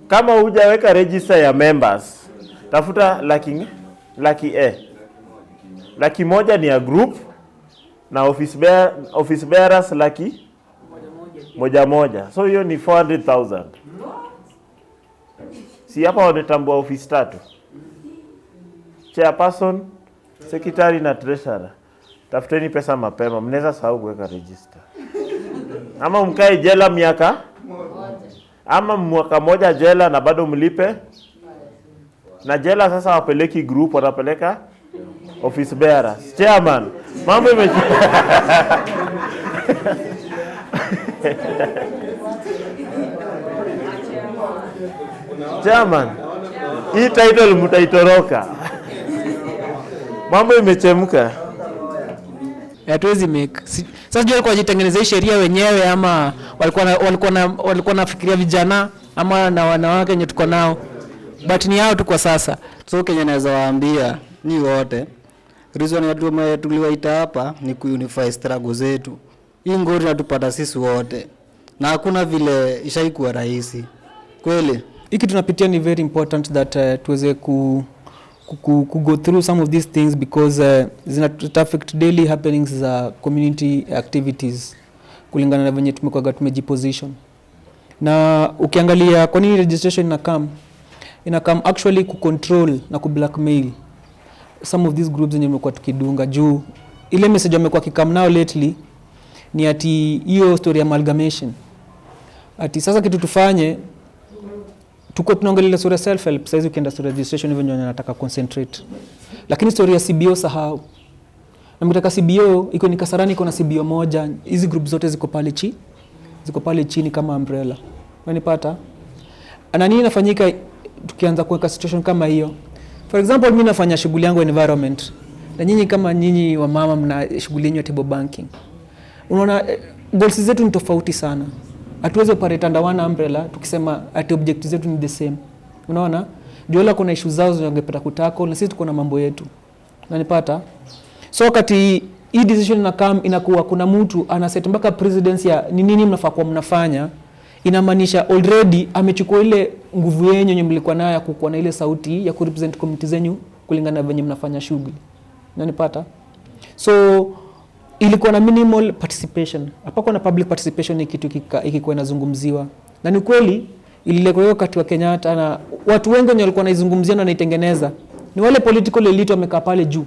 Kama hujaweka register ya members, tafuta laki laki moja ni ya group na office bearers laki moja. So hiyo ni 400,000. Si hapa wanatambua office 3. Chairperson, secretary na treasurer. Tafuteni pesa mapema, mnaweza sahau kuweka register. Ama mkae jela miaka ama mwaka moja jela na bado mlipe. Na jela sasa wapeleki group, wanapeleka office bearers. Chairman, mambo Chairman, hii title mtaitoroka. Mambo imechemka. Hatuwezi make. Sasa jua kwa jitengenezea sheria wenyewe ama walikuwa nafikiria vijana ama na wanawake wenye tuko nao. But ni hao tu kwa sasa. So Kenya naweza waambia ni wote. Reason ya tuliwaita hapa ni kuunify struggle zetu. Hii ngori natupata sisi wote. Na hakuna vile ishaikuwa rahisi. Kweli. Hiki tunapitia ni very important that tuweze ku go through some of these things because zina affect daily happenings za community activities kulingana na venye tumekuwa tumejiposition. Na ukiangalia kwa nini registration ina come actually ku control na ku blackmail some of these groups zenye tumekuwa tukidunga juu ile message amekuwa kikam nao lately ni ati hiyo story ya amalgamation. Ati sasa kitu tufanye tuko tunaongelea story self help, sasa ukienda story registration hivyo ndio nataka concentrate. Lakini story ya CBO sahau. Na mtaka CBO iko ni Kasarani, iko na CBO moja, hizi group zote ziko pale chini kama umbrella. Unanipata? Na nini inafanyika tukianza kuweka situation kama hiyo? For example, mimi nafanya shughuli yangu environment. Na nyinyi kama nyinyi wa mama mna shughuli yenu ya table banking. Unaona goals zetu ni tofauti sana. Hatuwezi operate under one umbrella tukisema ati objectives zetu ni the same. Unaona? Jua kuna issues zao zingepata kutako na sisi tuko na mambo yetu. Unanipata? So wakati hii decision inakuwa kuna mtu anaset mpaka presidency ya nini mnafaa kwa mnafanya, inamaanisha already amechukua ile nguvu yenu yenye mlikuwa nayo ya kukuwa na ile sauti ya kurepresent community zenyu kulingana na venye mnafanya shughuli. Unanipata? So ilikuwa na minimal participation. Hapakuwa na public participation ni kitu ikikuwa inazungumziwa. Na ni kweli ililekwa wakati wa Kenyatta na watu wengi walikuwa wanaizungumzia na wanaitengeneza. Ni wale political elite wamekaa pale juu.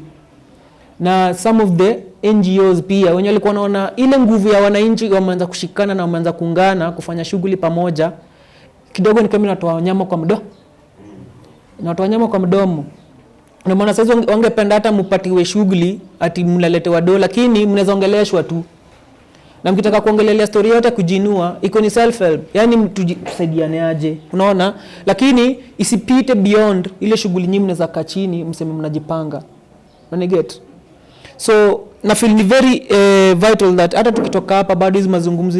Na some of the NGOs pia wenye walikuwa wanaona ile nguvu ya wananchi wameanza kushikana na wameanza kuungana kufanya shughuli pamoja. Kidogo ni kama inatoa nyama kwa mdomo. Inatoa nyama kwa mdomo. Na maana sasa wangependa hata mpatiwe shughuli ati mnaletewa dola, lakini mnaweza ongeleshwa tu. Na mkitaka kuongelelea story yote kujinua iko ni self help, yani tusaidiane aje, unaona? Lakini isipite beyond ile shughuli nyinyi mnaweza kaa chini mseme mnajipanga. Unaget? So na feel ni very vital that hata tukitoka hapa bado hizo mazungumzo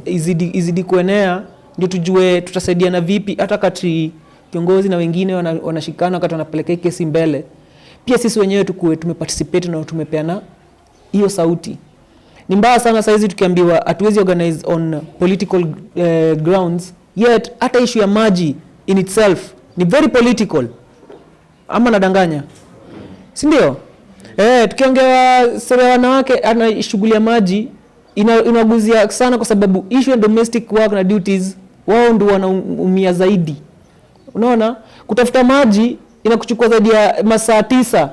izidi kuenea ndio tujue tutasaidiana vipi hata kati kiongozi na wengine wanashikana wakati wanapeleka kesi mbele. Pia sisi wenyewe tukue tumeparticipate na tumepeana hiyo sauti. Ni mbaya sana sasa hizi tukiambiwa hatuwezi organize on political grounds, yet hata issue ya maji in itself ni very political. Ama nadanganya? Si ndio? Tukiongea sera ya wanawake ana shughuli ya maji inaguzia sana kwa sababu issue ya domestic work na duties wao ndio wanaumia zaidi. Unaona? Kutafuta maji inakuchukua zaidi ya masaa 9.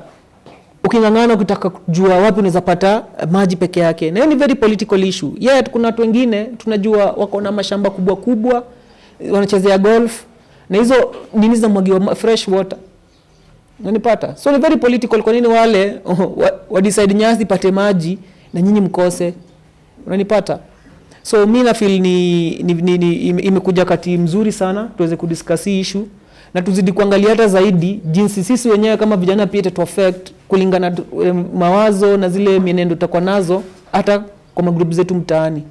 Ukingangana ukitaka kujua wapi unaweza pata maji peke yake. Na hiyo ni very political issue. Yet kuna watu wengine tunajua wako na mashamba kubwa wanachezea golf na hizo nini zinamwagiwa fresh water. Unanipata? So ni very political. Kwa nini wale wa decide nyasi pate maji na nyinyi mkose? Unanipata? So mimi na feel ni imekuja kati mzuri sana tuweze kudiscuss issue na tuzidi kuangalia hata zaidi jinsi sisi wenyewe kama vijana pia to affect kulingana mawazo na zile mienendo tutakuwa nazo hata kwa magroup zetu mtaani.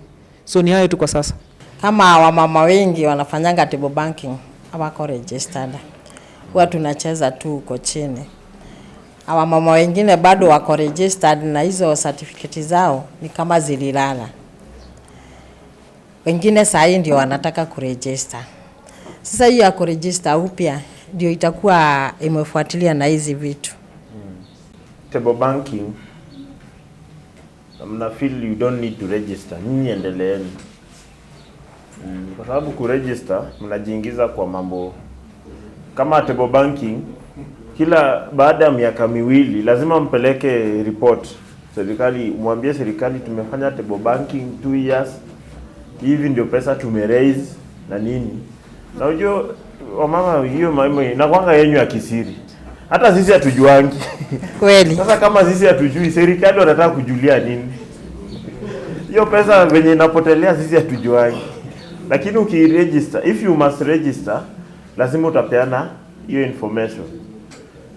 So ni hayo tu kwa sasa. Kama wamama wengi wanafanyanga table banking hawako registered. Huwa tunacheza tu huko chini. Wamama wengine bado wako registered na hizo certificate zao ni kama zililala. Wengine saa hii ndio wanataka kuregister. Sasa hiyo ya kuregister upya ndio itakuwa imefuatilia na hizi vitu. Table banking, mna feel you don't need to register, nyinyi endeleeni. Kwa sababu kuregister mnajiingiza kwa mambo kama table banking. Kila baada ya miaka miwili lazima mpeleke report serikali, mwambie serikali tumefanya table banking 2 years, hivi ndio pesa tumeraise na nini. Na unajua wamama, hiyo mambo inakwanga yenyu ya kisiri, hata sisi hatujuangi Kweli. Sasa kama sisi hatujui, serikali wanataka kujulia nini? Hiyo pesa venye inapotelea sisi hatujuangi. Lakini ukiregister, if you must register, lazima utapeana hiyo information.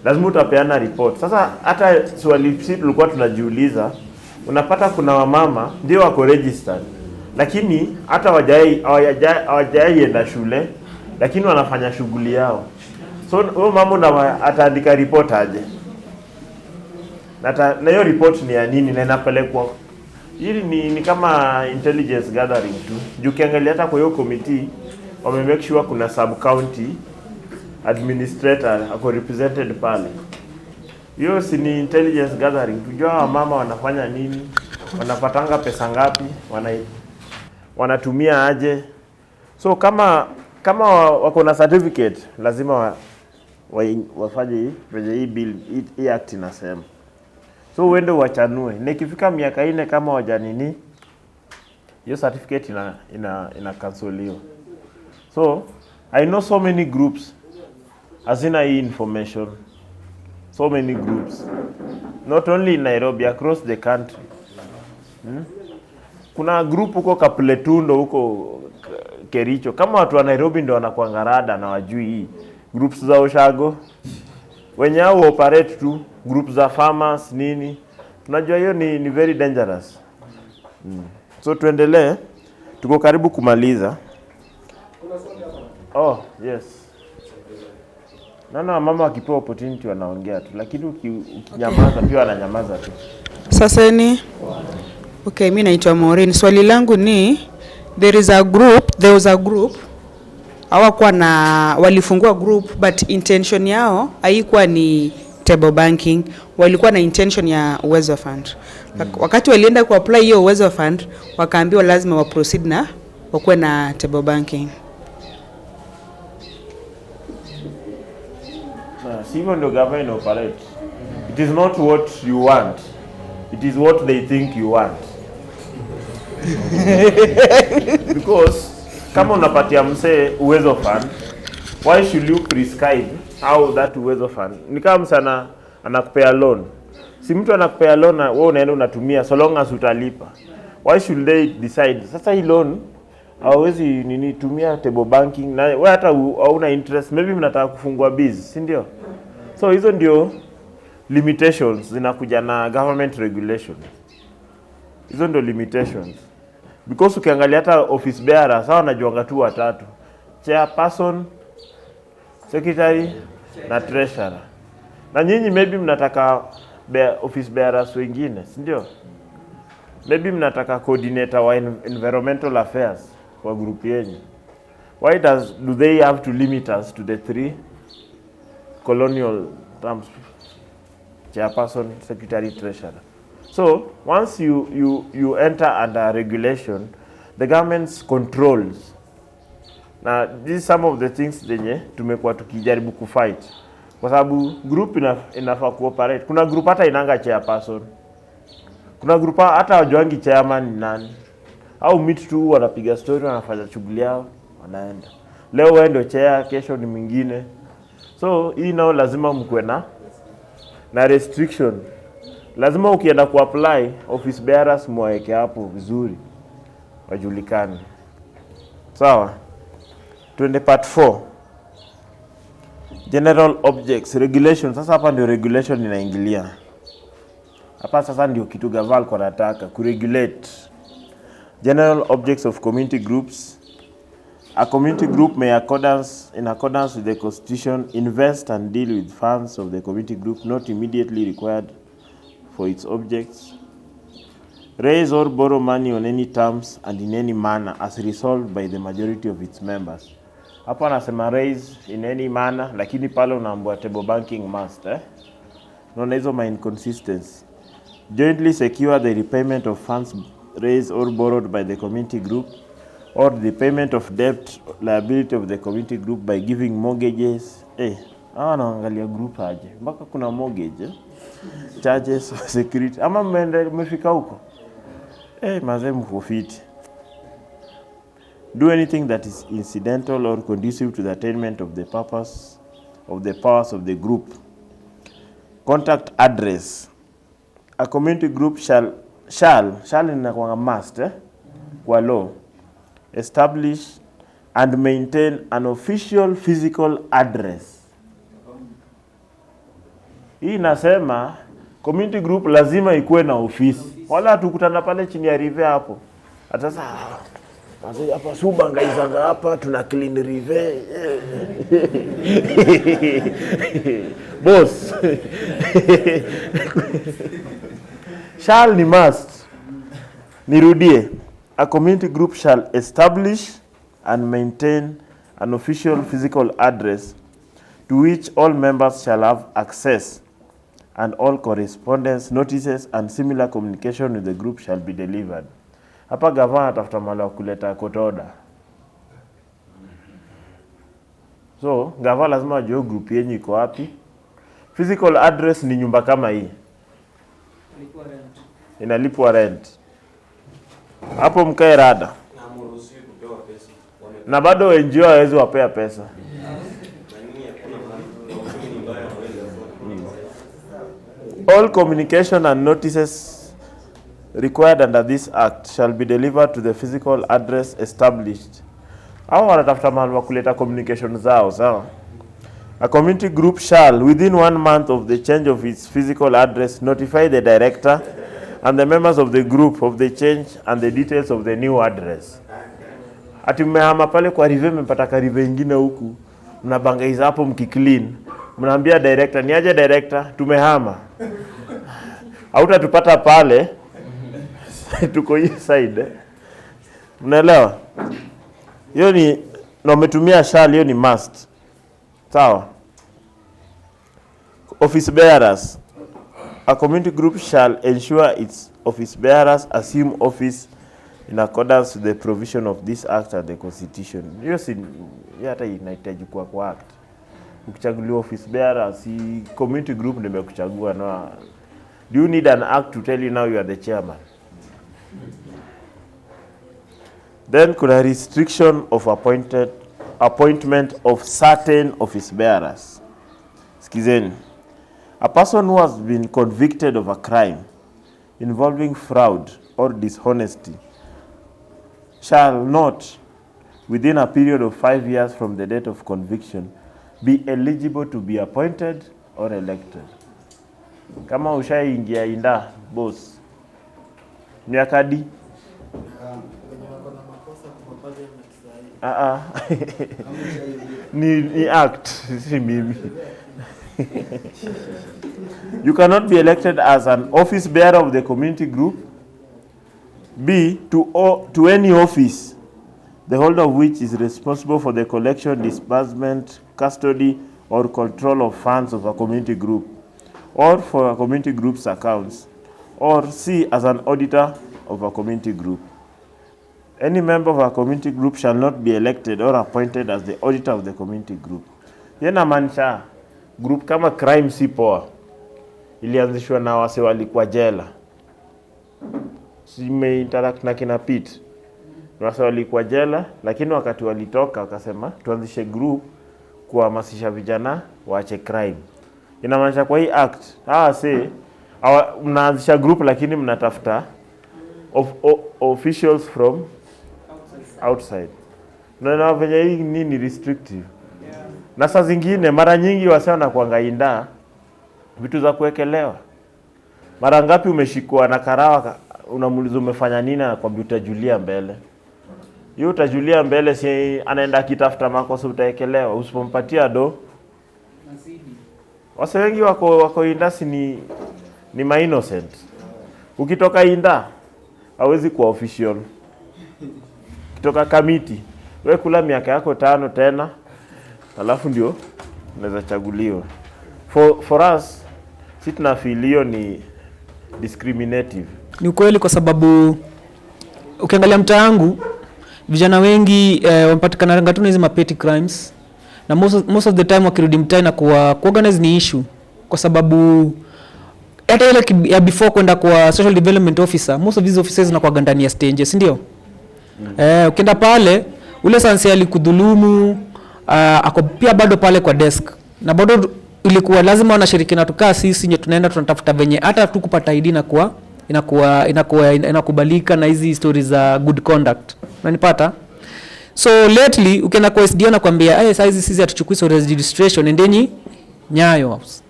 Lazima utapeana report. Sasa hata swali sisi tulikuwa tunajiuliza, unapata kuna wamama ndio wako registered, lakini hata hawajai enda shule, lakini wanafanya shughuli yao. So huyo mama ataandika report aje? Na hiyo report ni ya nini na inapelekwa? Hili ni kama intelligence gathering tu. Juu kiangalia hata kwa hiyo committee wame make sure kuna sub county administrator ako represented pale. Hiyo si ni intelligence gathering, tujua mama wanafanya nini, wanapatanga pesa ngapi, wanatumia aje. So kama wako na certificate lazima wafanye venye hii bill hii act inasema. So uende wachanue. Nikifika miaka 4 kama wajanini, hiyo certificate ina canceliwa. So I know so many groups hazina hii information. So many groups. Not only in Nairobi, across the country. Kuna group huko Kapletundo, huko Kericho. Kama watu wa Nairobi ndio wanakuanga rada na wajui hii. Groups za Oshago. Wenye hao operate tu groups za farmers nini. Tunajua hiyo ni very dangerous. So tuendelee. Tuko karibu kumaliza. Oh, yes. Mama wakipewa opportunity wanaongea tu, lakini ukinyamaza pia wananyamaza tu. Sasa ni okay, mimi naitwa Maureen. Swali langu ni there was a group hawakuwa na walifungua group but intention yao haikuwa ni table banking, walikuwa na intention ya Uwezo Fund. Wakati walienda ku apply hiyo Uwezo Fund wakaambiwa lazima wa proceed na wakuwe na table banking. Sivyo ndio government operate. It is not what you want. It is what they think you want. Because kama unapatia msee Uwezo Fund, why should you prescribe how that Uwezo Fund? Ni kama msana anakupea loan. Si mtu anakupea loan na wewe unaenda unatumia so long as utalipa. Why should they decide? Sasa hii loan hawezi tumia table banking na wewe hata hauna interest, maybe mnataka kufungua biz, si ndio? So hizo ndio limitations zinakuja na government regulation. Hizo ndio limitations. Because ukiangalia hata office bearer sawa najuanga tu watatu. Chairperson, secretary na treasurer. Na nyinyi maybe mnataka office bearers wengine, si ndio? Maybe mnataka coordinator wa environmental affairs kwa group yenu. Why do they have to limit us to the 3 colonial terms? Chairperson, secretary, treasurer. So once you enter under regulation, the government controls. Now these some of the things zenye tumekuwa tukijaribu kufight. Kwa sababu group inafaa cooperate. Kuna group hata inanga chairperson. Kuna group hata wajuangi chairman ni nani. Au meet tu wanapiga story, wanafanya shughuli yao, wanaenda. Leo wewe ndio chair, kesho ni mwingine. So hii nao lazima mkuwe na restriction. Lazima ukienda kuapply office bearers muweke hapo vizuri wajulikane. Sawa? Tuende part 4. General objects, regulation. Sasa hapa ndio regulation inaingilia. Hapa sasa ndio kitu gaval kwa nataka kuregulate. General objects of community groups. A community group may in accordance with the constitution invest and deal with funds of the community group not immediately required for its objects, raise or borrow money on any terms and in any manner as resolved by the majority of its members, Hapa anasema raise in any manner, lakini pale unaambiwa table banking must. Unaona hizo my inconsistency. Jointly secure the repayment of funds raised or borrowed by the community group, or the payment of debt liability of the community group by giving mortgages. Hawa naangalia group aje. Mpaka kuna mortgage, charges, security. Ama mmefika huko? Mazee mkufiti. Do anything that is incidental or conducive to the attainment of the purpose of the powers of the group. Contact address. A community group shall inakuwa must kwa law establish and maintain an official physical address. Hii inasema community group lazima ikuwe na ofisi. Wala tukutana pale chini ya river hapo. Hata sasa hapa subanga izanga hapa tuna clean river. Boss. Shall ni must. Nirudie. A community group shall establish and maintain an official physical address to which all members shall have access, and all correspondence, notices and similar communication with the group shall be delivered. Hapa gavana atafuta mahali wa kuleta court order. So, gavana lazima ajue group yenyu iko wapi. Physical address ni nyumba kama hii. Inalipwa rent. Hapo mkae rada. Na bado NGO hawezi wapea pesa. All communication and notices required under this act shall be delivered to the physical address established. Hao wanatafuta mahali wa kuleta communication zao, sawa? A community group shall, within 1 month of the change of its physical address, notify the director and the members of the group of the change and the details of the new address. Ati mmehama pale kwa rive, mmepata karive ingine huku, mnabangaiza hapo mkiclean, mnaambia director, niaje director, tumehama. Hautatupata pale, tuko hii side. Mnaelewa? Hiyo ni, na umetumia shall, hiyo ni must. Sawa? Office bearers. A community group shall ensure its office bearers assume office in accordance with the provision of this act and the constitution. Hiyo si hata inahitaji kwa act. Ukichaguliwa office bearer, si community group ndio imekuchagua na. Do you need an act to tell you now you are the chairman? Then kuna restriction of appointment of certain office bearers. Skizeni. A person who has been convicted of a crime involving fraud or dishonesty shall not, within a period of 5 years from the date of conviction, be eligible to be appointed or elected. Kama ushaingia inda, boss, miakadi? ni act, si mimi. You cannot be elected as an office bearer of the community group. B, to any office, the holder of which is responsible for the collection, disbursement, custody, or control of funds of a community group, or for a community group's accounts, or C, as an auditor of a community group. Any member of a community group shall not be elected or appointed as the auditor of the community group. Yena manisha group kama crime si poa, ilianzishwa na wase walikuwa jela. Sime interact na kina Pete. Wase walikuwa jela, lakini wakati walitoka wakasema tuanzishe group kuhamasisha vijana waache crime. Inamaanisha kwa hii act, mnaanzisha group lakini mnatafuta officials from outside. Na venye hii nini restrictive. Na saa zingine mara nyingi wase wanakuanga inda vitu za kuwekelewa. Mara ngapi umeshikwa na karawa unamuuliza umefanya nini na kwa utajulia mbele. Hiyo utajulia mbele si anaenda kitafuta makosa utaekelewa, usipompatia do. Wase wengi wako inda si ni ma innocent. Ukitoka inda hawezi kuwa official. Ukitoka kamiti wewe kula miaka yako 5 tena, alafu ndio unaweza chaguliwa. For us, si tunafeel hiyo ni discriminative. Ni ukweli kwa sababu ukiangalia mtaa wangu vijana wengi wampatikana ngatuna hizi petty crimes, na most of the time wakirudi mtaa na kuorganize ni issue, kwa sababu hata ile ya before kwenda kwa social development officer, most of these officers zinakuwa ndani ya stage, si ndio? Ukienda pale ule sansi alikudhulumu ako pia bado pale kwa desk, na bado ilikuwa lazima wanashirikiana tukaa sisi ndio tunaenda tunatafuta venye hata tu kupata ID na kwa inakubalika na hizi stories za good conduct. Unanipata? So lately ukienda kwa SDO na kwambia saizi sisi hatuchukui so registration, endeni Nyayo House.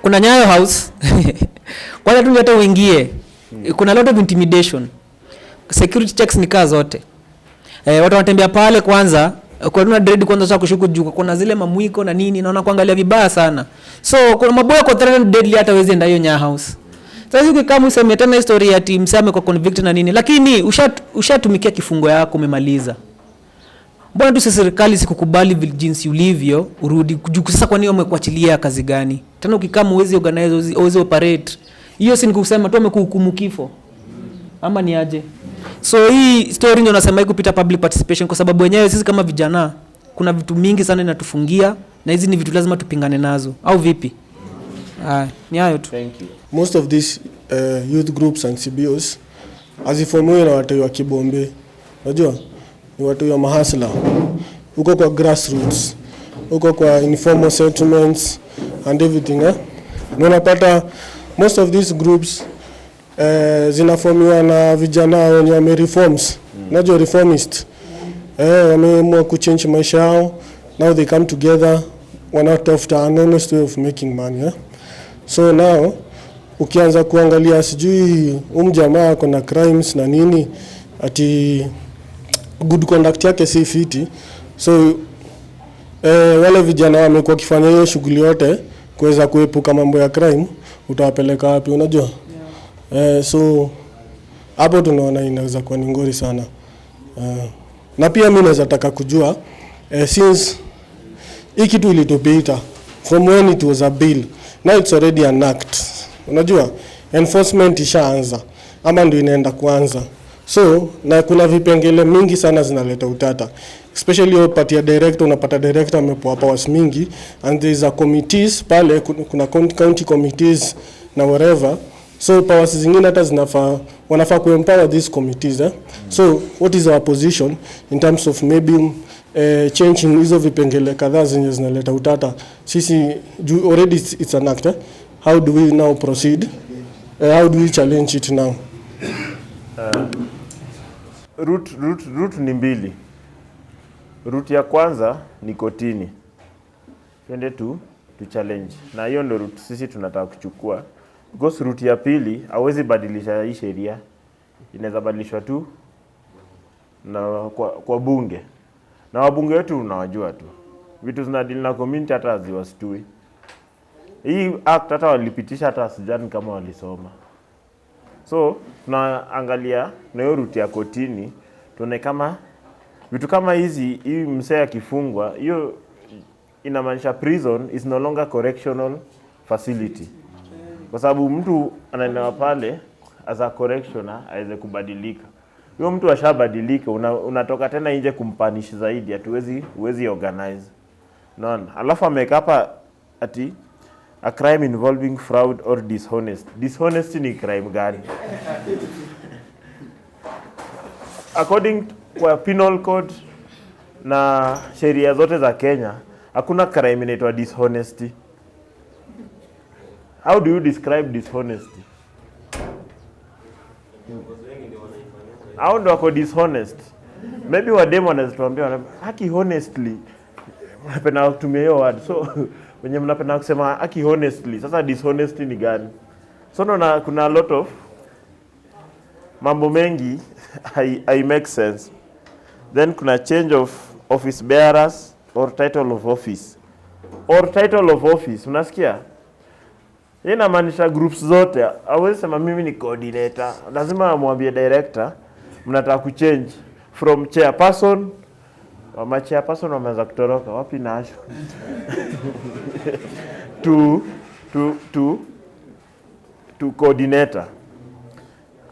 Kuna Nyayo House kwanza tu hata uingie kuna lot of intimidation, security checks ni kaa zote. Watu wanatembea pale kwanza kwa nuna dread kwanza cha kushuku juu kuna zile mamwiko na nini, naona kuangalia vibaya sana. So kuna maboya kwa threatened deadly hata wezi enda hiyo Nyayo House. Sasa ukikama useme tena historia ya team same kwa convict na nini, lakini ushatumikia kifungo yako umemaliza. Mbona tu serikali sikukubali jinsi ulivyo urudi sasa? Kwa nini umekuachilia kazi gani tena? Ukikama uwezi organize uwezi operate, hiyo si nikusema tu umekuhukumu kifo ama ni aje? So hii story ndio nasema kupita public participation, kwa sababu wenyewe sisi kama vijana kuna vitu mingi sana inatufungia, na hizi ni vitu lazima tupingane nazo, au vipi? Ni hayo tu. Thank you. Most of these youth groups and CBOs aziformiwe na watu wa Kibombe. Unajua? Ni watu wa mahasla. Huko kwa grassroots, huko kwa informal settlements and everything. Unapata most of these groups zinaformiwa na vijana wenye wame reforms. Unajua reformist. Wameamua kuchange maisha yao. Now they come together, wanatafuta an honest way of making money. So now ukianza kuangalia sijui jamaa kuna crimes na nini, ati good conduct yake si fiti. So wale vijana wamekuwa kifanya hiyo shughuli yote kuweza kuepuka mambo ya crime, utawapeleka wapi? Unajua? So hapo tunaona inaweza kuwa ni ngori sana. Na pia mimi naweza taka kujua since hii kitu ilitopita from when it was a bill, now it's already an act. Unajua enforcement ishaanza ama ndio inaenda kuanza. So na kuna vipengele mingi sana zinaleta utata, especially upatia director, unapata director amepewa powers mingi, and there is a committees pale, kuna county committees na whatever. So powers zingine hata wanafaa kuempower these committees. So what is our position in terms of maybe changing hizo vipengele kadhaa zenye zinaleta utata? Sisi already it's an act. How do we now proceed? How do we challenge it now? Route ni mbili. Route ya kwanza ni kotini, twende tu challenge, na hiyo ndio route sisi tunataka kuchukua, because route ya pili hawezi badilisha hii sheria, inaweza badilishwa tu na kwa bunge, na wabunge wetu unawajua tu vitu zinadili na community, hata haziwastui. Hii act hata walipitisha hata sijani kama walisoma. So tunaangalia na hiyo route ya kotini, tuone kama vitu kama hizi, hii msee akifungwa, hiyo inamaanisha prison is no longer correctional facility, kwa sababu mtu anaenda pale as a correctioner aweze kubadilika. Huyo mtu ashabadilika, unatoka tena nje kumpanish zaidi, hatuwezi organize. Naona alafu ameka hapa ati a crime involving fraud or dishonest. Dishonest ni crime gani? According kwa penal code na sheria zote za Kenya, hakuna crime inaitwa dishonesty. How do you describe dishonesty? How do wako dishonest? Maybe wademo wanatuambia haki honestly. Mnapenda kutumia hiyo word. So wenye mnapenda kusema haki honestly. Sasa dishonesty ni gani? So kuna a lot of mambo mengi I make sense. Then kuna change of office bearers or title of office. Or title of office, unasikia? Hii inamaanisha groups zote. Hawezi sema mimi ni coordinator. Lazima amwambie director mnataka kuchange from chairperson, chairperson wameanza kutoroka wapi na Asho to coordinator.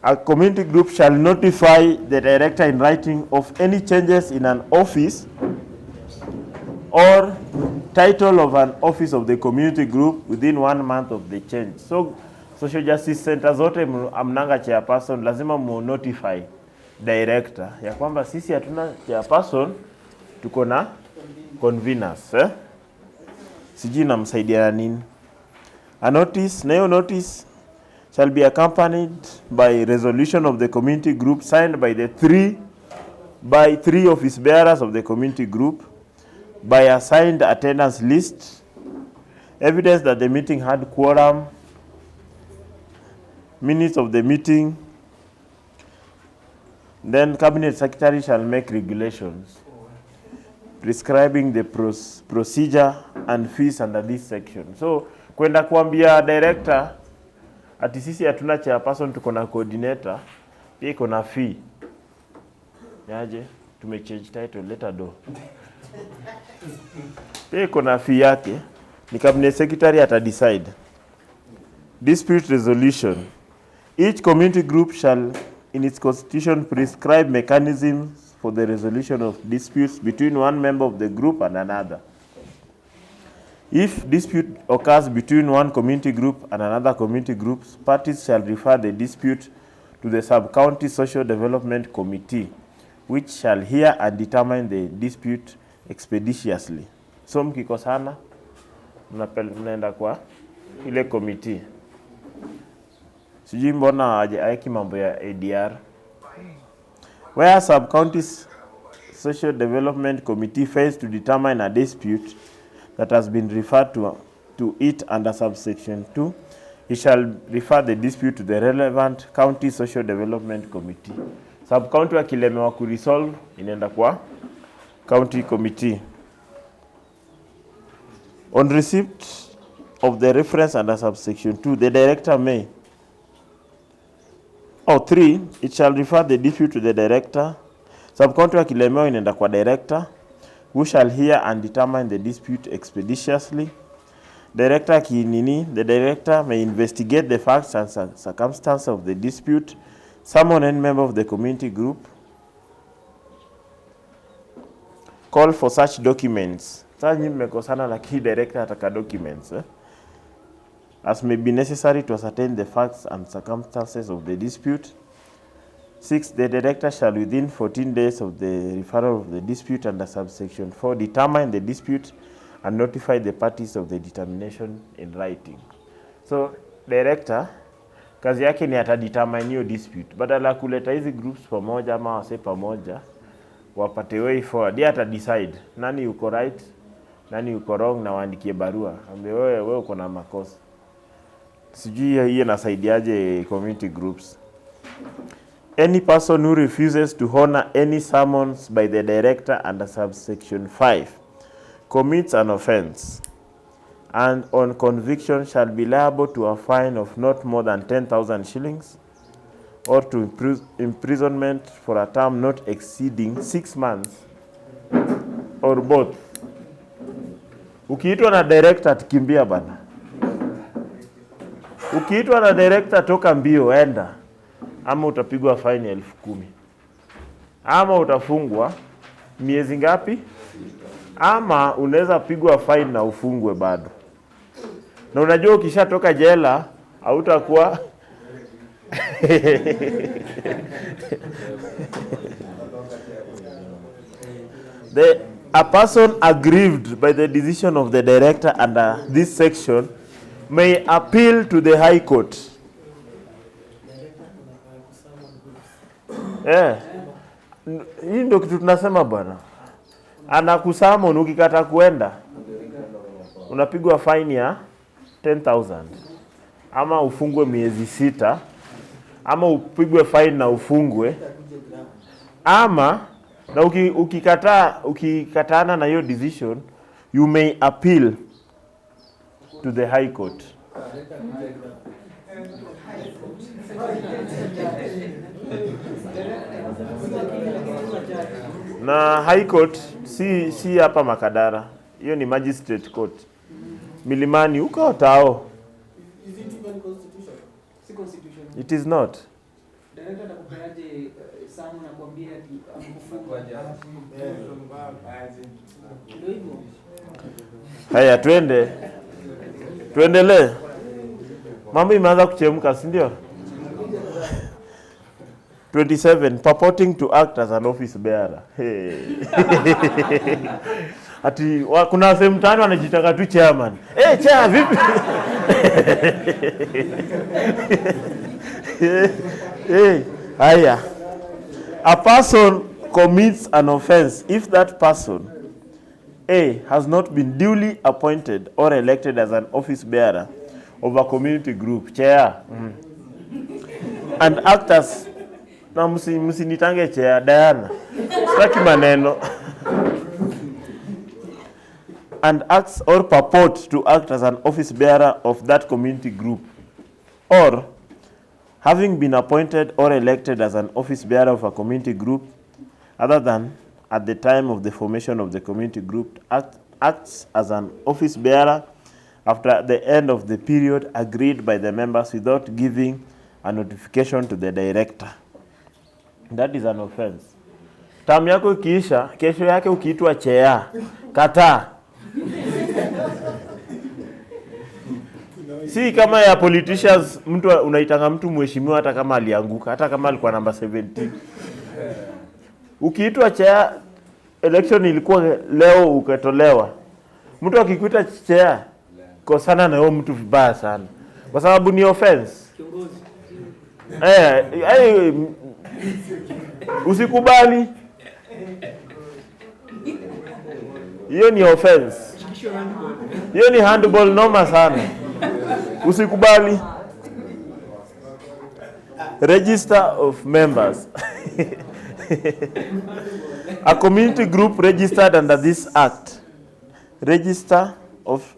A community group shall notify the director in writing of any changes in an office or title of an office of the community group within 1 month of the change. So social justice center zote amnanga chairperson, lazima mu notify director ya kwamba sisi hatuna chairperson, tuko na conveners. Sijui namsaidia na nini. A notice, na hiyo notice shall be accompanied by resolution of the community group signed by the three office bearers of the community group, by a signed attendance list, evidence that the meeting had quorum, minutes of the meeting. Then cabinet secretary shall make regulations prescribing the procedure and fees under this section. So kwenda kuambia director ati sisi hatuna chairperson, tuko na coordinator, pia iko na fee. Yaje tumechange title, leta do. Pia iko na fee yake, ni cabinet secretary ata decide. Dispute resolution. Each community group shall in its constitution prescribe mechanisms for the resolution of disputes between one member of the group and another. If dispute occurs between one community group and another community group, parties shall refer the dispute to the sub-county social development committee, which shall hear and determine the dispute expeditiously. So mkikosana mnaenda kwa ile committee. Sijui mbona aeki mambo ya ADR. Where sub-county social development committee fails to determine a dispute that has been referred to it under subsection 2, it shall refer the dispute to the relevant county social development committee. Sub-county wakilemewa kuresolve inaenda kwa county committee. On receipt of the reference under subsection 2, the director may, 3, it shall refer the dispute to the director. Sub-county wakilemewa inaenda kwa director, who shall hear and determine the dispute expeditiously. Director kinini, the director may investigate the facts and circumstances of the dispute, summon any member of the community group, call for such documents. Sasa nyinyi mmekosana lakini director ataka documents as may be necessary to ascertain the facts and circumstances of the dispute. 6, the director shall within 14 days of the referral of the dispute under subsection 4 determine the dispute and notify the parties of the determination in writing. So director kazi yake ni atadetermine hiyo dispute. Badala kuleta hizi groups pamoja ama wase pamoja wapate way forward, yeye ata decide nani uko right, nani uko wrong, na waandikie barua ambe wewe uko na makosa. Sijui hiyo inasaidiaje community groups. Any person who refuses to honor any summons by the director under subsection 5 commits an offense, and on conviction shall be liable to a fine of not more than 10,000 shillings or to imprisonment for a term not exceeding 6 months or both. Ukiitwa na director atikimbia bana. Ukiitwa na director toka mbio enda. Ama utapigwa fine 10,000. Ama utafungwa miezi ngapi? Ama unaweza pigwa fine na ufungwe bado. Na unajua ukishatoka jela hautakuwa a person aggrieved by the decision of the director under this section may appeal to the High Court. Hii ndio kitu tunasema bwana. Anakusummon ukikata kuenda unapigwa fine ya 10,000. Ama ufungwe miezi 6, ama upigwe fine na ufungwe. Ama na ukikatana na hiyo decision, you may appeal to the High Court. Na High Court si hapa Makadara. Hiyo ni Magistrate Court. Milimani huko Tao. Is it even constitutional? Si constitutional. It is not. Director atakupeaje sana na kuambia ati amekufunga alafu ndio hivyo. Haya tuendelee. Mambo imeanza kuchemka, si ndio? 27 purporting to act as an office bearer. Hey. Ati kuna sehemu tano anajitaka tu chairman. Chair vipi? Haya. A person commits an offense if that person A has not been duly appointed or elected as an office bearer of a community group, chair. And act as na msinitange chair Diana. Sitaki maneno. And acts or purport to act as an office bearer of that community group, or having been appointed or elected as an office bearer of a community group other than at the time of the formation of the community group, acts as an office bearer after the end of the period agreed by the members without giving a notification to the director. That is an offense. Term yako ikiisha, kesho yake ukiitwa chair, kataa. Si kama ya politicians, mtu unaitanga mtu mheshimiwa hata kama alianguka, hata kama alikuwa namba 17. Ukiitwa chair, election ilikuwa leo ukatolewa. Mtu akikuita chair, kosana na huyo mtu vibaya sana. Kwa sababu ni offense. Usikubali. Hiyo ni offense. Hiyo ni handball noma sana. Usikubali. Register of members. A community group registered under this act. Register of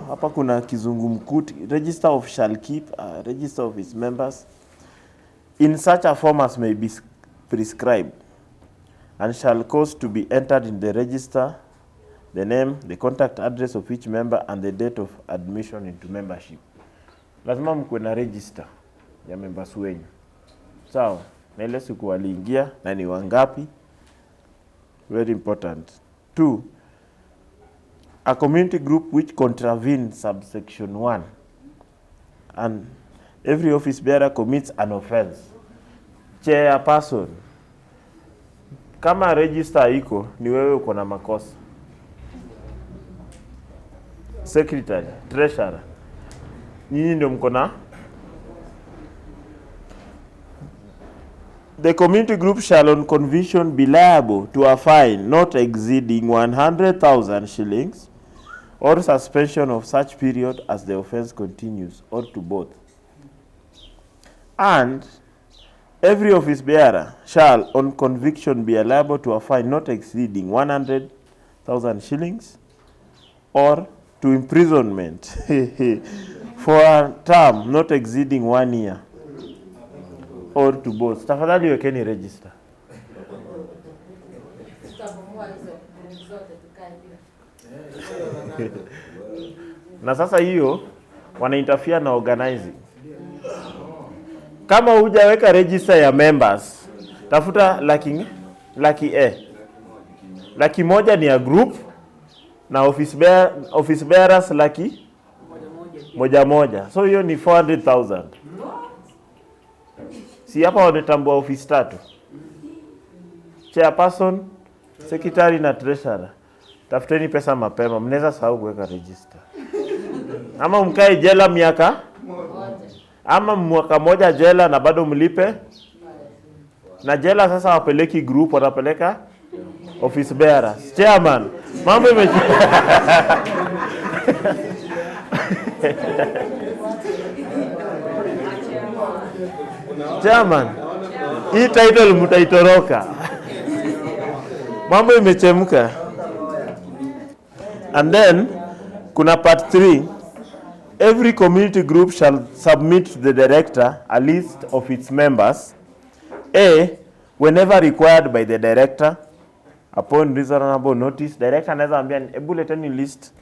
hapa kuna kizungumkuti. Register of shall keep a register of its members in such a form as may be prescribed, and shall cause to be entered in the register the name, the contact address of each member, and the date of admission into membership. Lazima mkuwe na register ya members wenyu. Sawa, na ile siku waliingia na ni wangapi. Very important. 2. A community group which contravenes subsection 1 and every office bearer commits an offense. Chairperson, kama register iko ni wewe uko na makosa. Secretary, treasurer, nyinyi ndio mko na. The community group shall on conviction be liable to a fine not exceeding 100,000 shillings or suspension of such period as the offense continues, or to both. And every office bearer shall on conviction be liable to a fine not exceeding 100,000 shillings or to imprisonment for a term not exceeding 1 year, or to both. Tafadhali wekeni register. Na sasa hiyo wana interfere na organizing. Kama hujaweka register ya members, tafuta laki moja ni ya group na office bearers laki moja. So hiyo ni 400,000. Si hapa wanatambua office 3. Chairperson, secretary na treasurer. Tafuteni pesa mapema, mnaweza sahau kuweka register. Ama mkae jela miaka ama mwaka moja jela na bado mlipe. Na jela sasa wapeleki group, wanapeleka office bearers. Chairman, mambo Chairman, hii title mtaitoroka. Mambo imechemka. And then kuna part 3. Every community group shall submit to the director a list of its members. A, whenever required by the director, upon reasonable notice. Director anaweza ambia hebu leteni list.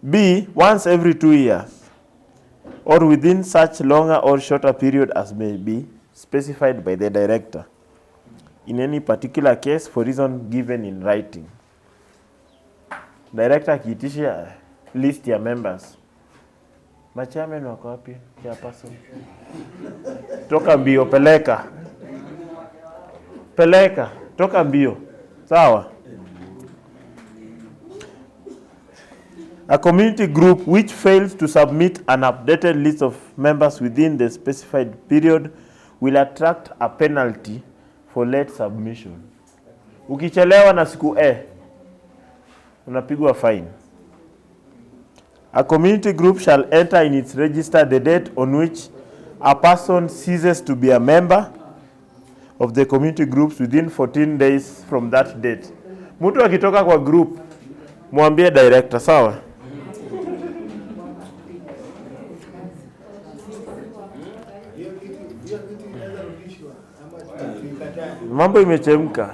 B, once every 2 years, or within such longer or shorter period as may be specified by the director, in any particular case for reason given in writing. Director akiitisha list ya members. Machairman wako wapi? Chairperson. Toka mbio, peleka. Toka mbio. Sawa. A community group which fails to submit an updated list of members within the specified period will attract a penalty for late submission. Ukichelewa na siku unapigwa fine. A community group shall enter in its register the date on which a person ceases to be a member of the community groups within 14 days from that date. Mtu akitoka kwa group, mwambie director, sawa? Mambo imechemka.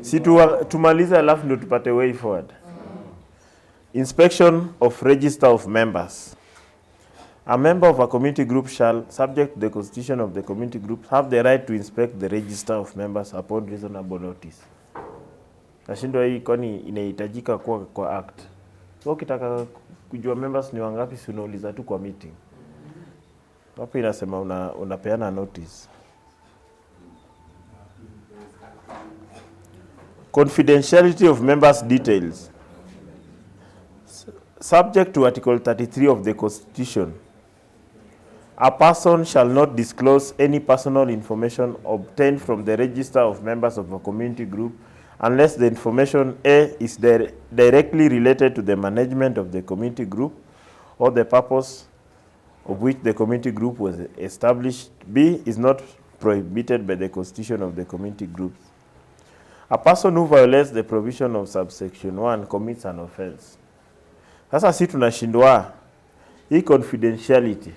Si tumalize alafu ndio tupate way forward. Inspection of register of members. A member of a community group shall, subject to the constitution of the community group, have the right to inspect the register of members upon reasonable notice. Nashindo hii kwani inahitajika kwa act. So ukitaka kujua members ni wangapi, si unauliza tu kwa meeting. Hapo inasema unapeana notice. Confidentiality of members' details. Subject to Article 33 of the Constitution, a person shall not disclose any personal information obtained from the register of members of a community group unless the information A is directly related to the management of the community group or the purpose of which the community group was established. B is not prohibited by the Constitution of the community group. A person who violates the provision of subsection 1 commits an offense. Sasa si tunashindwa hii confidentiality.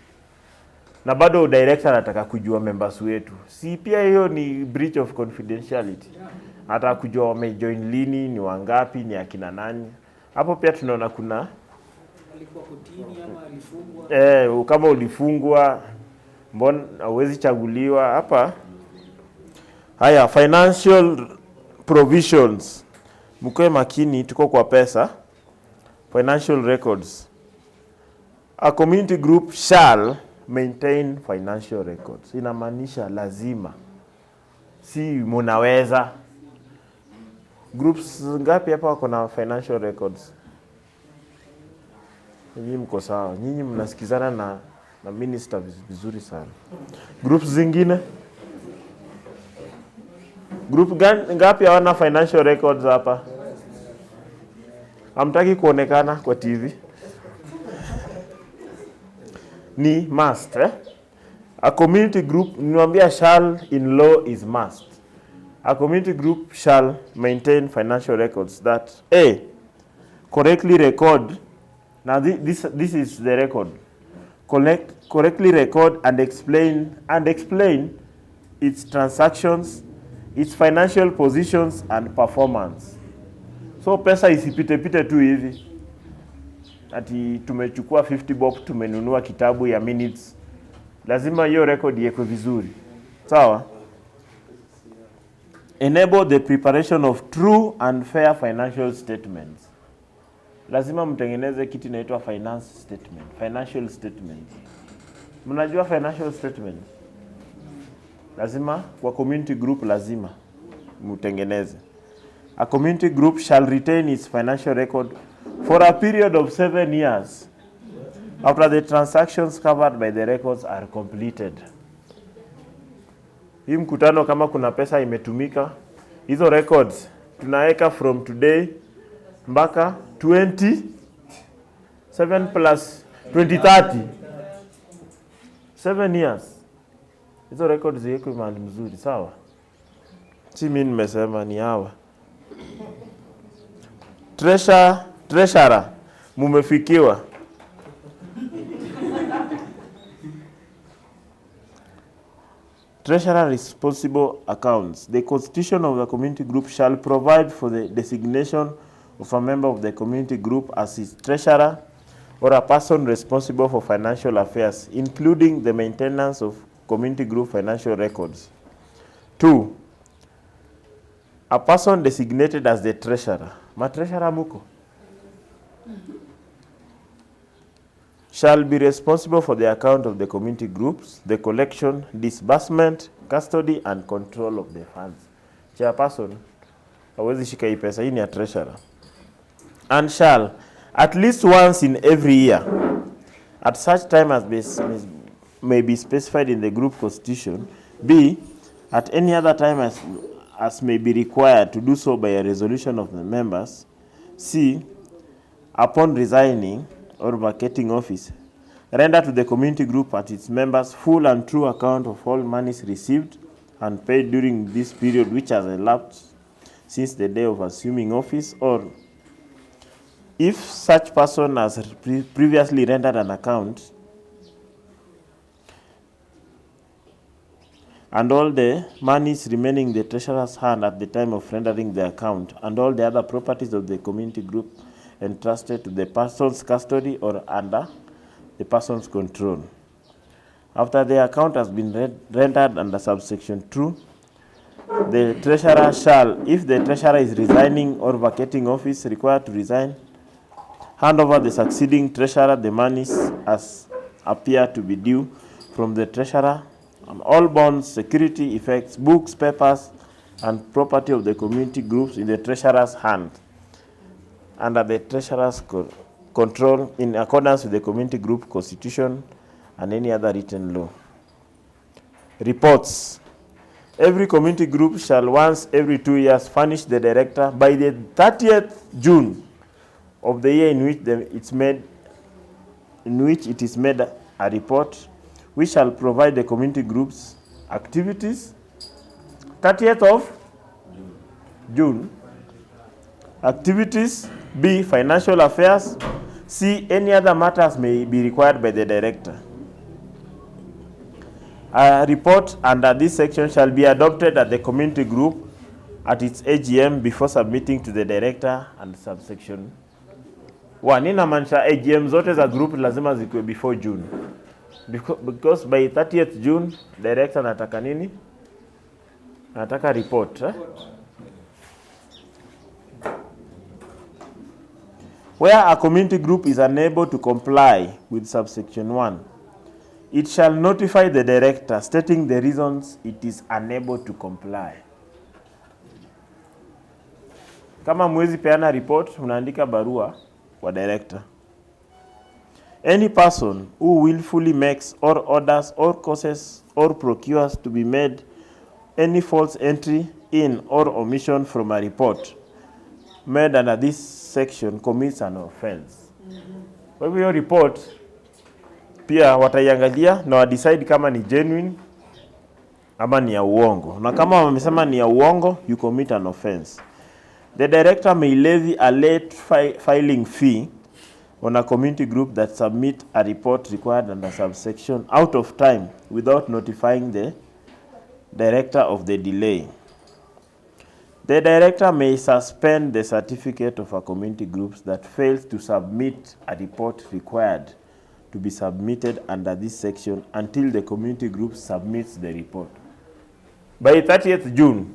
Na bado director anataka kujua members wetu. Si pia hiyo ni breach of confidentiality. Anataka kujua wamejoin lini, ni wangapi, ni akina nani. Hapo pia tunaona kuna alikuwa kotini ama alifungwa. Kama ulifungwa, mbona hauwezi chaguliwa hapa. Haya, financial provisions. Mkoe makini, tuko kwa pesa. Financial records. A community group shall maintain financial records. Inamaanisha lazima. Si munaweza. Groups ngapi hapa wako na financial records? Nyinyi mko sawa. Nyinyi mnasikizana na minister vizuri sana. Groups zingine? Group ngapi hawana financial records hapa? Hamtaki kuonekana kwa TV. Ni must, A community group, niwaambia shall in law is must. A community group shall maintain financial records that A, correctly record. Now this is the record. Correctly record and explain its transactions, its financial positions and performance. So pesa isipite tu hivi. Ati tumechukua 50 bob tumenunua kitabu ya minutes. Lazima hiyo record iwekwe vizuri. Sawa? Enable the preparation of true and fair financial statements. Lazima mtengeneze kitu inaitwa financial statement. Mnajua financial statement? Lazima kwa community group lazima mtengeneze. A community group shall retain its financial record for a period of 7 years after the transactions covered by the records are completed. Hii mkutano kama kuna pesa imetumika, hizo records tunaweka from today mpaka 7 plus 2030. 7 years. Hizo records ziwekwe mahali mzuri, sawa? Si mimi nimesema ni hawa. Treasurer, mumefikiwa. Treasurer responsible accounts. The constitution of the community group shall provide for the designation of a member of the community group as its treasurer or a person responsible for financial affairs, including the maintenance of community group financial records. 2. A person designated as the treasurer. Treasurer muko shall be responsible for the account of the community groups, the collection, disbursement, custody, and control of the funds. Chairperson, hawezi shika hii pesa, hii ni a treasurer. And shall, at least once in every year, at such time as may be specified in the group constitution, B, at any other time as may be required to do so by a resolution of the members, C, upon resigning or vacating office, render to the community group at its members full and true account of all monies received and paid during this period which has elapsed since the day of assuming office, or if such person has previously rendered an account, and all the monies remaining in the treasurer's hand at the time of rendering the account, and all the other properties of the community group entrusted to the person's custody or under the person's control. After the account has been rendered under subsection 2, the treasurer shall, if the treasurer is resigning or vacating office, required to resign, hand over the succeeding treasurer the monies as appear to be due from the treasurer, and all bonds, security, effects, books, papers, and property of the community groups in the treasurer's hand, under the treasurer's control in accordance with the community group constitution and any other written law. Reports. Every community group shall once every 2 years furnish the director by the 30th June of the year in which it is made a report, we shall provide the community groups activities. 30th of June. Activities. B, financial affairs. C, any other matters may be required by the director. A report under this section shall be adopted at the community group at its AGM before submitting to the director and subsection 1. Inamaanisha AGM zote za group lazima zikuwe before June. Because by 30th June, director anataka nini? Anataka report. Where a community group is unable to comply with subsection 1, it shall notify the director stating the reasons it is unable to comply. Kama mwezi peana report, unaandika barua kwa director. Any person who willfully makes or orders or causes or procures to be made any false entry in or omission from a report made under this section commits an offense. Kwa hivyo hiyo report pia wataiangalia na decide kama ni genuine ama ni ya uongo. Na kama wamesema ni ya uongo, you commit an offense. The director may levy a late filing fee on a community group that submit a report required under subsection out of time without notifying the director of the delay. The director may suspend the certificate of a community group that fails to submit a report required to be submitted under this section until the community group submits the report. By 30th June,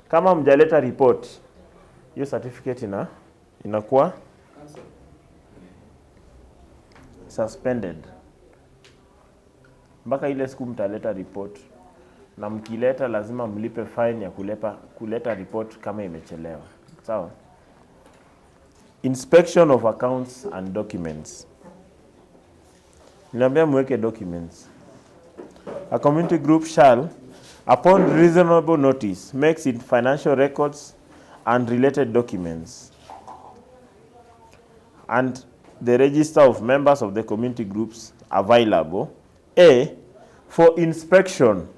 kama mjaleta report, hiyo certificate inakuwa suspended. Mpaka ile siku mtaleta report. Na mkileta lazima mlipe fine ya kuleta report kama imechelewa. Sawa? Inspection of accounts and documents. Niambia mweke documents. A community group shall, upon reasonable notice, makes its financial records and related documents, and the register of members of the community groups available, A, for inspection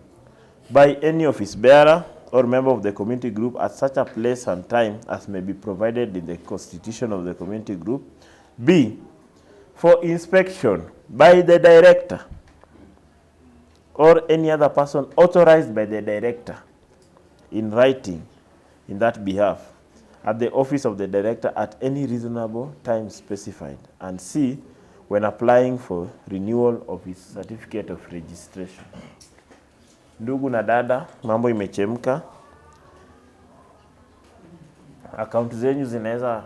by any office bearer or member of the community group at such a place and time as may be provided in the constitution of the community group. B, for inspection by the director or any other person authorized by the director in writing in that behalf at the office of the director at any reasonable time specified. And C, when applying for renewal of his certificate of registration. Ndugu na dada, mambo imechemka. Account zenyu zinaweza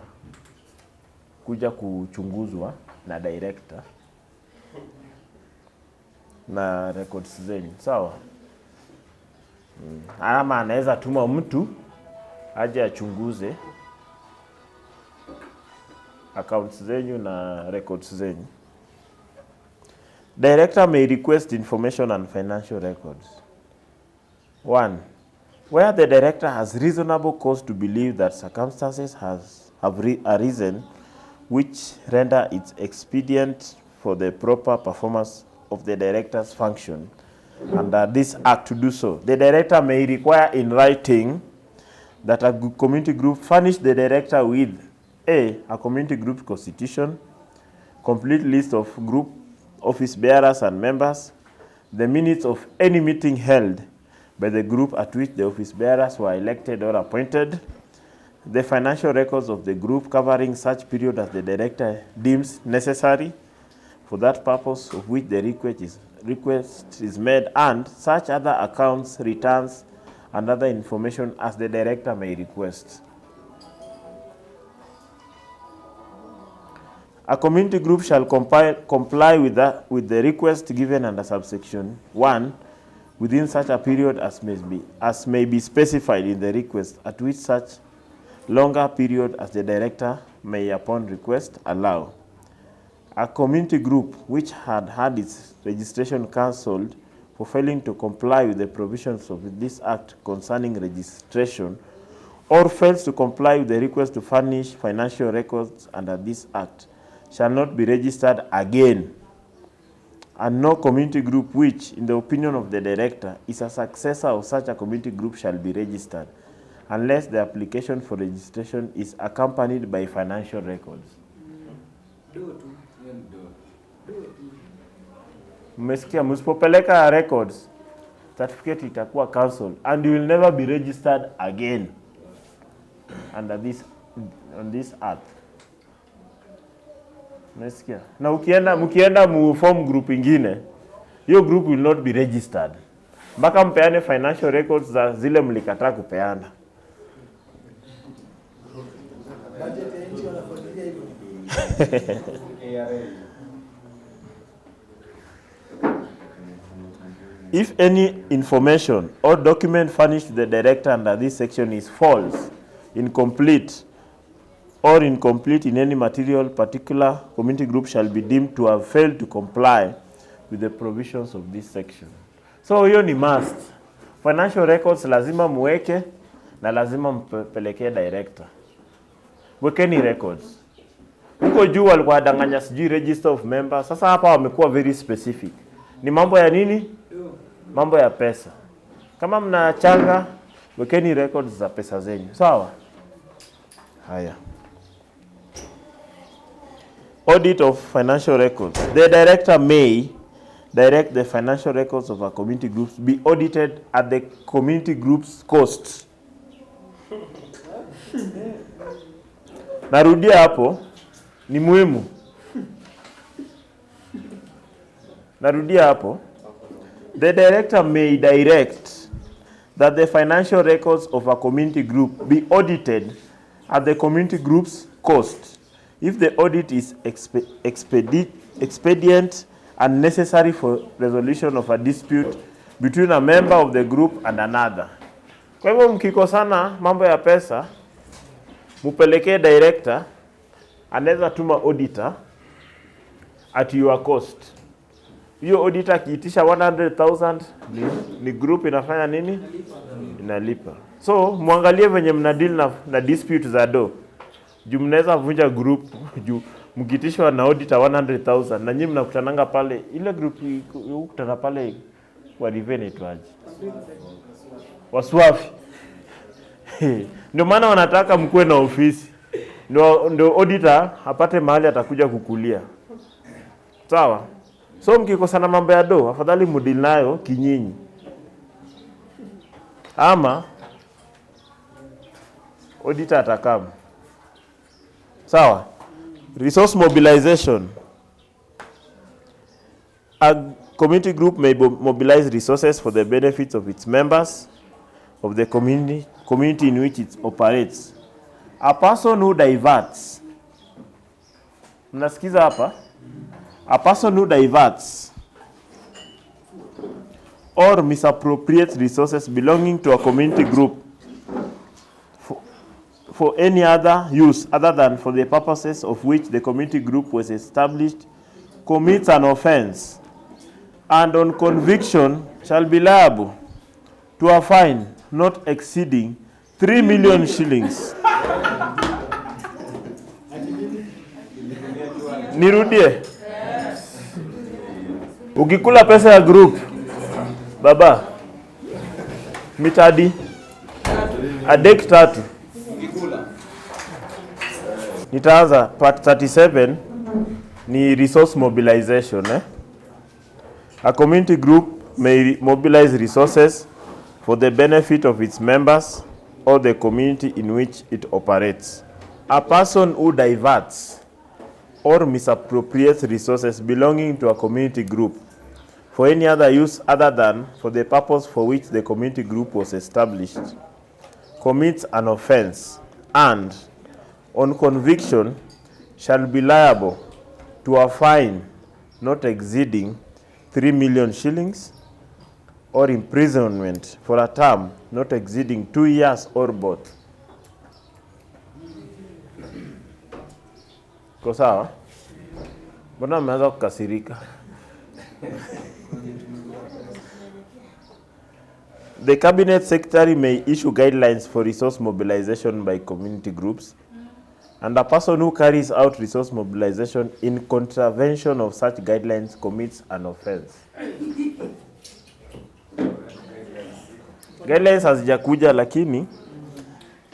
kuja kuchunguzwa na director na records zenyu, sawa? Ama anaweza tuma mtu aje achunguze accounts zenyu na records zenyu. Director may request information on financial records. 1. Where the director has reasonable cause to believe that circumstances have arisen which render it expedient for the proper performance of the director's function under this act to do so. The director may require in writing that a community group furnish the director with a community group constitution, complete list of group office bearers and members, the minutes of any meeting held by the group at which the office bearers were elected or appointed, the financial records of the group covering such period as the director deems necessary for that purpose of which the request is made, and such other accounts, returns, and other information as the director may request. A community group shall comply with the request given under subsection 1 within such a period as may be specified in the request, at which such longer period as the director may upon request allow. A community group which had its registration cancelled for failing to comply with the provisions of this act concerning registration, or fails to comply with the request to furnish financial records under this act, shall not be registered again. And no community group which, in the opinion of the director, is a successor of such a community group shall be registered, unless the application for registration is accompanied by financial records. Mmesikia, msipopeleka records, certificate itakuwa cancelled and you will never be registered again under on this act. Mmesikia? Na mkienda mu form group ingine, your group will not be registered. Mpaka mpeane financial records za zile mlikataa kupeana. If any information or document furnished to the director under this section is false, incomplete, or incomplete in any material, particular community group shall be deemed to have failed to comply with the provisions of this section. So hiyo ni must. Financial records lazima muweke na lazima mpelekee director. Wekeni records. Huko juu walikuwa wadanganya sijui register of members. Sasa hapa wamekuwa very specific. Ni mambo ya nini? Mambo ya pesa. Kama mnachanga, wekeni records za pesa zenyu. Sawa? Haya. Audit of financial records. The director may direct the financial records of a community group be audited at the community group's cost. Narudia hapo, ni muhimu. Narudia hapo. The director may direct that the financial records of a community group be audited at the community group's cost if the audit is expedient and necessary for resolution of a dispute between a member of the group and another. Kwa hivyo mkikosana mambo ya pesa, mupelekee director, anaweza tuma auditor at your cost. Hiyo auditor akiitisha 100,000 ni group inafanya nini? Inalipa. So muangalie venye mnadeal na dispute za do. Juu mnaweza vunja group juu mkitishwa na auditor 100,000 na nyinyi mnakutananga pale, ile group ukutana pale wa revenue tuaje. Waswafi. Ndio maana wanataka mkuwe na ofisi. Ndio auditor apate mahali atakuja kukulia. Sawa? So mkikosana mambo ya do, afadhali mudil nayo kinyinyi. Ama auditor atakam. Sawa? Resource mobilization. A community group may mobilize resources for the benefits of its members of the community in which it operates. A person who diverts. Mnasikiza hapa? A person who diverts or misappropriates resources belonging to a community group for any other use other than for the purposes of which the community group was established commits an offense, and on conviction shall be liable to a fine not exceeding 3 million shillings. Nirudie. Ukikula pesa ya group, baba, mitadi, adek 3. Nitaanza part 37 ni resource mobilization. A community group may mobilize resources for the benefit of its members or the community in which it operates. A person who diverts or misappropriates resources belonging to a community group for any other use other than for the purpose for which the community group was established commits an offense, and on conviction shall be liable to a fine not exceeding 3 million shillings or imprisonment for a term not exceeding 2 years or both. Kwa sawa? Mbona mmeanza kukasirika? The Cabinet Secretary may issue guidelines for resource mobilization by community groups, and a person who carries out resource mobilization in contravention of such guidelines commits an offense. Guidelines hazijakuja, lakini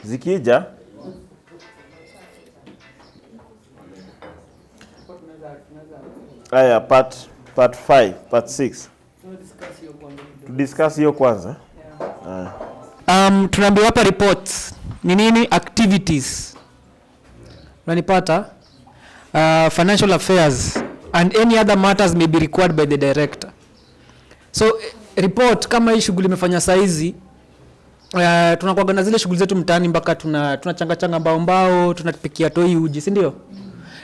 zikija aya part 5, part 6. To discuss hiyo kwanza. Tunaambiwa hapa reports ni nini? Activities. Unanipata? Financial affairs and any other matters may be required by the director. So report kama hii shughuli imefanya saizi, tunakuwa na zile shughuli zetu mtaani mpaka tunachanga mbao tunapikia toi uji, si ndio?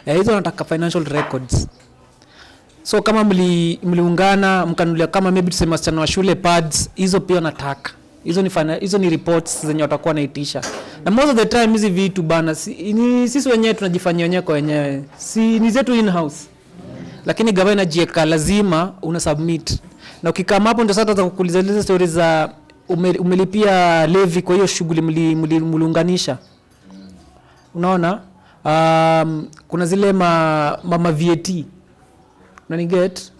Hizo nataka financial records. So kama mliungana mkanulia kama maybe tuseme wasichana wa shule pads, hizo pia nataka. Hizo ni reports zenye watakuwa naitisha. Na most of the time hizi vitu bana sisi wenyewe tunajifanyia wenyewe kwa wenyewe. Si ni zetu in house. Lakini gavana jieka lazima una submit. Na ukikama hapo ndio sasa kukuuliza hizo stories za umelipia levy kwa hiyo shughuli mliunganisha. Unaona? Kuna zile mama VAT. Unaniget?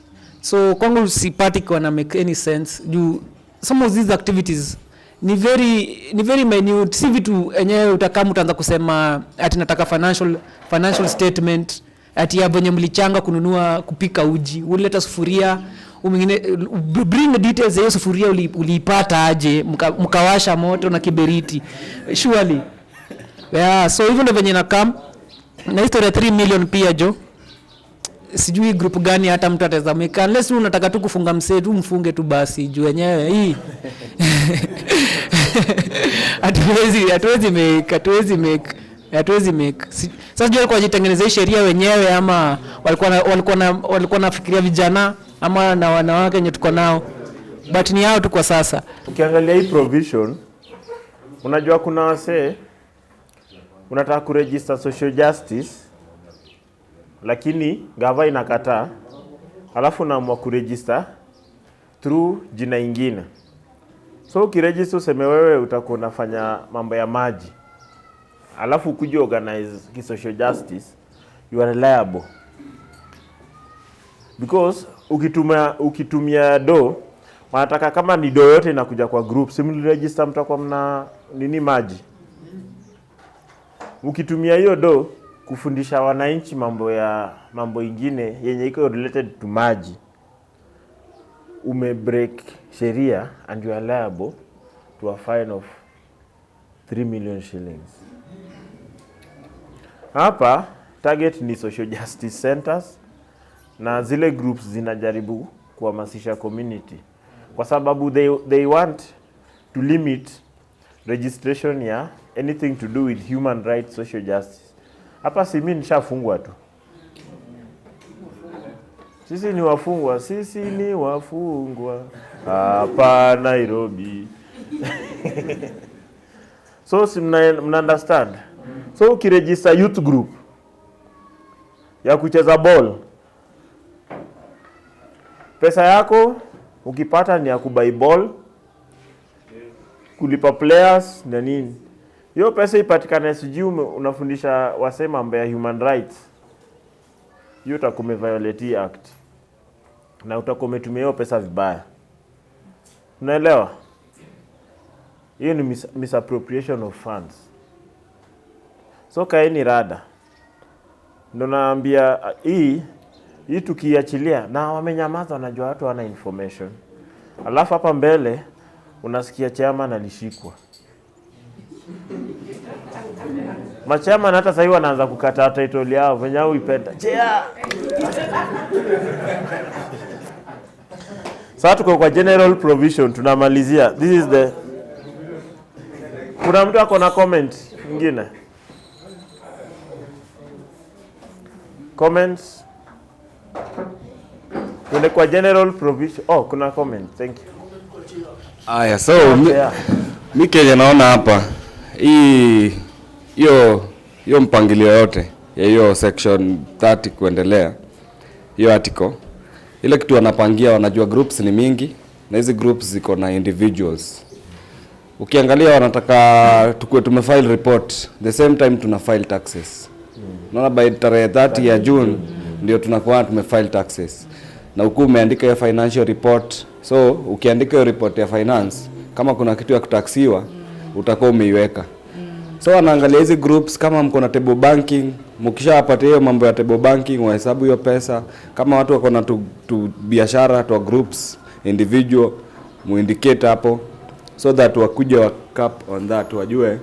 So kwangu sipati kwa na make any sense. Some of these activities ni very minute. Si vitu enyewe utakamu utaanza kusema ati nataka financial statement, ati ya venye mlichanga kununua kupika uji, ulileta sufuria, bring the details ya sufuria uliipata aje, mkawasha moto na kiberiti. Surely. Yeah, so even the venye nakam na historia 3 million pia jo. Sijui group gani hata mtu atazameka unless unataka tu kufunga msee tu mfunge tu basi juu wenyewe hii. Hatuwezi make. Sasa jua kwa jitengenezea sheria wenyewe ama walikuwa nafikiria vijana ama na wanawake wenye tuko nao. But ni hao tu kwa sasa. Ukiangalia hii provision, unajua kuna wasee unataka kuregister social justice lakini gava inakataa, alafu naamua kuregister through jina ingine. So ukiregister useme wewe utakuwa unafanya mambo ya maji, alafu kuja organize social justice, you are liable. Because ukitumia wanataka kama ni do yote inakuja kwa group, si mliregister mtakuwa mna nini maji. Ukitumia hiyo do kufundisha wananchi mambo ingine yenye iko related to maji, umebreak sheria and you are liable to a fine of 3 million shillings. Hapa target ni social justice centers na zile groups zinajaribu kuhamasisha community, kwa sababu they want to limit registration ya anything to do with human rights, social justice. Hapa si mimi nishafungwa tu. Sisi ni wafungwa hapa Nairobi. So mna understand? So ukiregister youth group ya kucheza ball, pesa yako ukipata ni ya kubuy ball, kulipa players na nini. Hiyo pesa ipatikane sijui unafundisha wasema mambo ya human rights, hiyo utakume violate act na utakume tumia hiyo pesa vibaya. Unaelewa? Hiyo ni misappropriation of funds. So kaeni rada. Ndio naambia hii tukiachilia na wamenyamaza, wanajua watu wana information. Alafu hapa mbele unasikia chairman alishikwa. Machama hata sasa hivi wanaanza kukata title yao venye au ipenda. Chair. Sasa tuko kwa general provision tunamalizia. This is the Kuna mtu ako na comment nyingine? Comments? Tuende kwa general provision. Oh, kuna comment. Thank you. Aya, so mi Kenya naona hapa hiyo mpangilio yote ya hiyo section 30 kuendelea, hiyo article, ile kitu wanapangia, wanajua groups ni mingi na hizi groups ziko na individuals. Ukiangalia wanataka tukue tumefile report the same time tuna file taxes. Naona by tarehe 30 ya June ndio tunakuwa tumefile taxes. Na huku umeandika ya financial report. So ukiandika hiyo report ya finance, kama kuna kitu ya kutaksiwa utakuwa umeiweka. So wanaangalia hizi groups, kama mko na table banking, mkishapata hiyo mambo ya table banking wahesabu hiyo pesa. Kama watu wako na tu biashara tu groups individual muindicate hapo, so that wakuja wa cap on that, wajue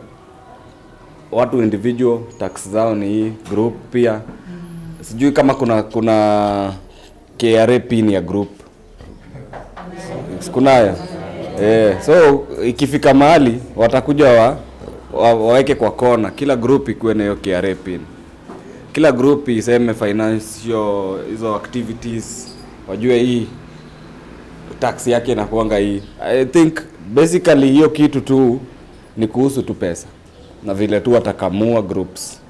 watu individual tax zao ni hii, group pia. Sijui kama kuna KRA pin ya group. Sikunayo. So ikifika mahali watakuja waweke kwa kona, kila group ikuwe na hiyo KRA pin. Kila group iseme financial hizo activities, wajue hii tax yake inakuanga hii. I think basically hiyo kitu tu ni kuhusu tu pesa na vile tu watakamua groups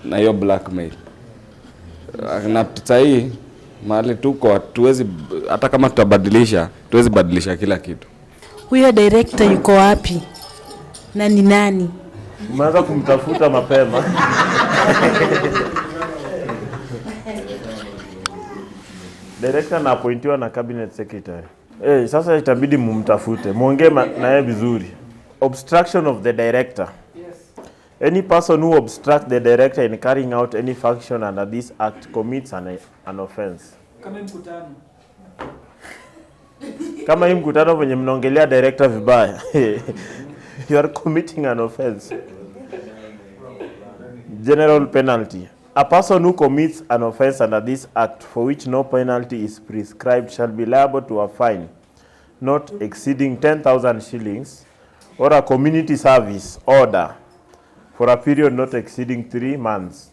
na hiyo blackmail. Na sahii mahali tuko tuwezi, hata kama tutabadilisha tuwezi badilisha kila kitu. Huyo director yuko wapi? Na ni nani? Umeanza kumtafuta mapema. Director na appointiwa na cabinet secretary. Sasa itabidi mumtafute. Muongee na yeye vizuri. Obstruction of the director. Yes. Any person who obstructs the director in carrying out any function under this act commits an offense. Kama mkutano. Kama hii mkutano venye mnaongelea director vibaya, you are committing an offense. General penalty. A person who commits an offense under this act for which no penalty is prescribed shall be liable to a fine not exceeding 10,000 shillings or a community service order for a period not exceeding 3 months.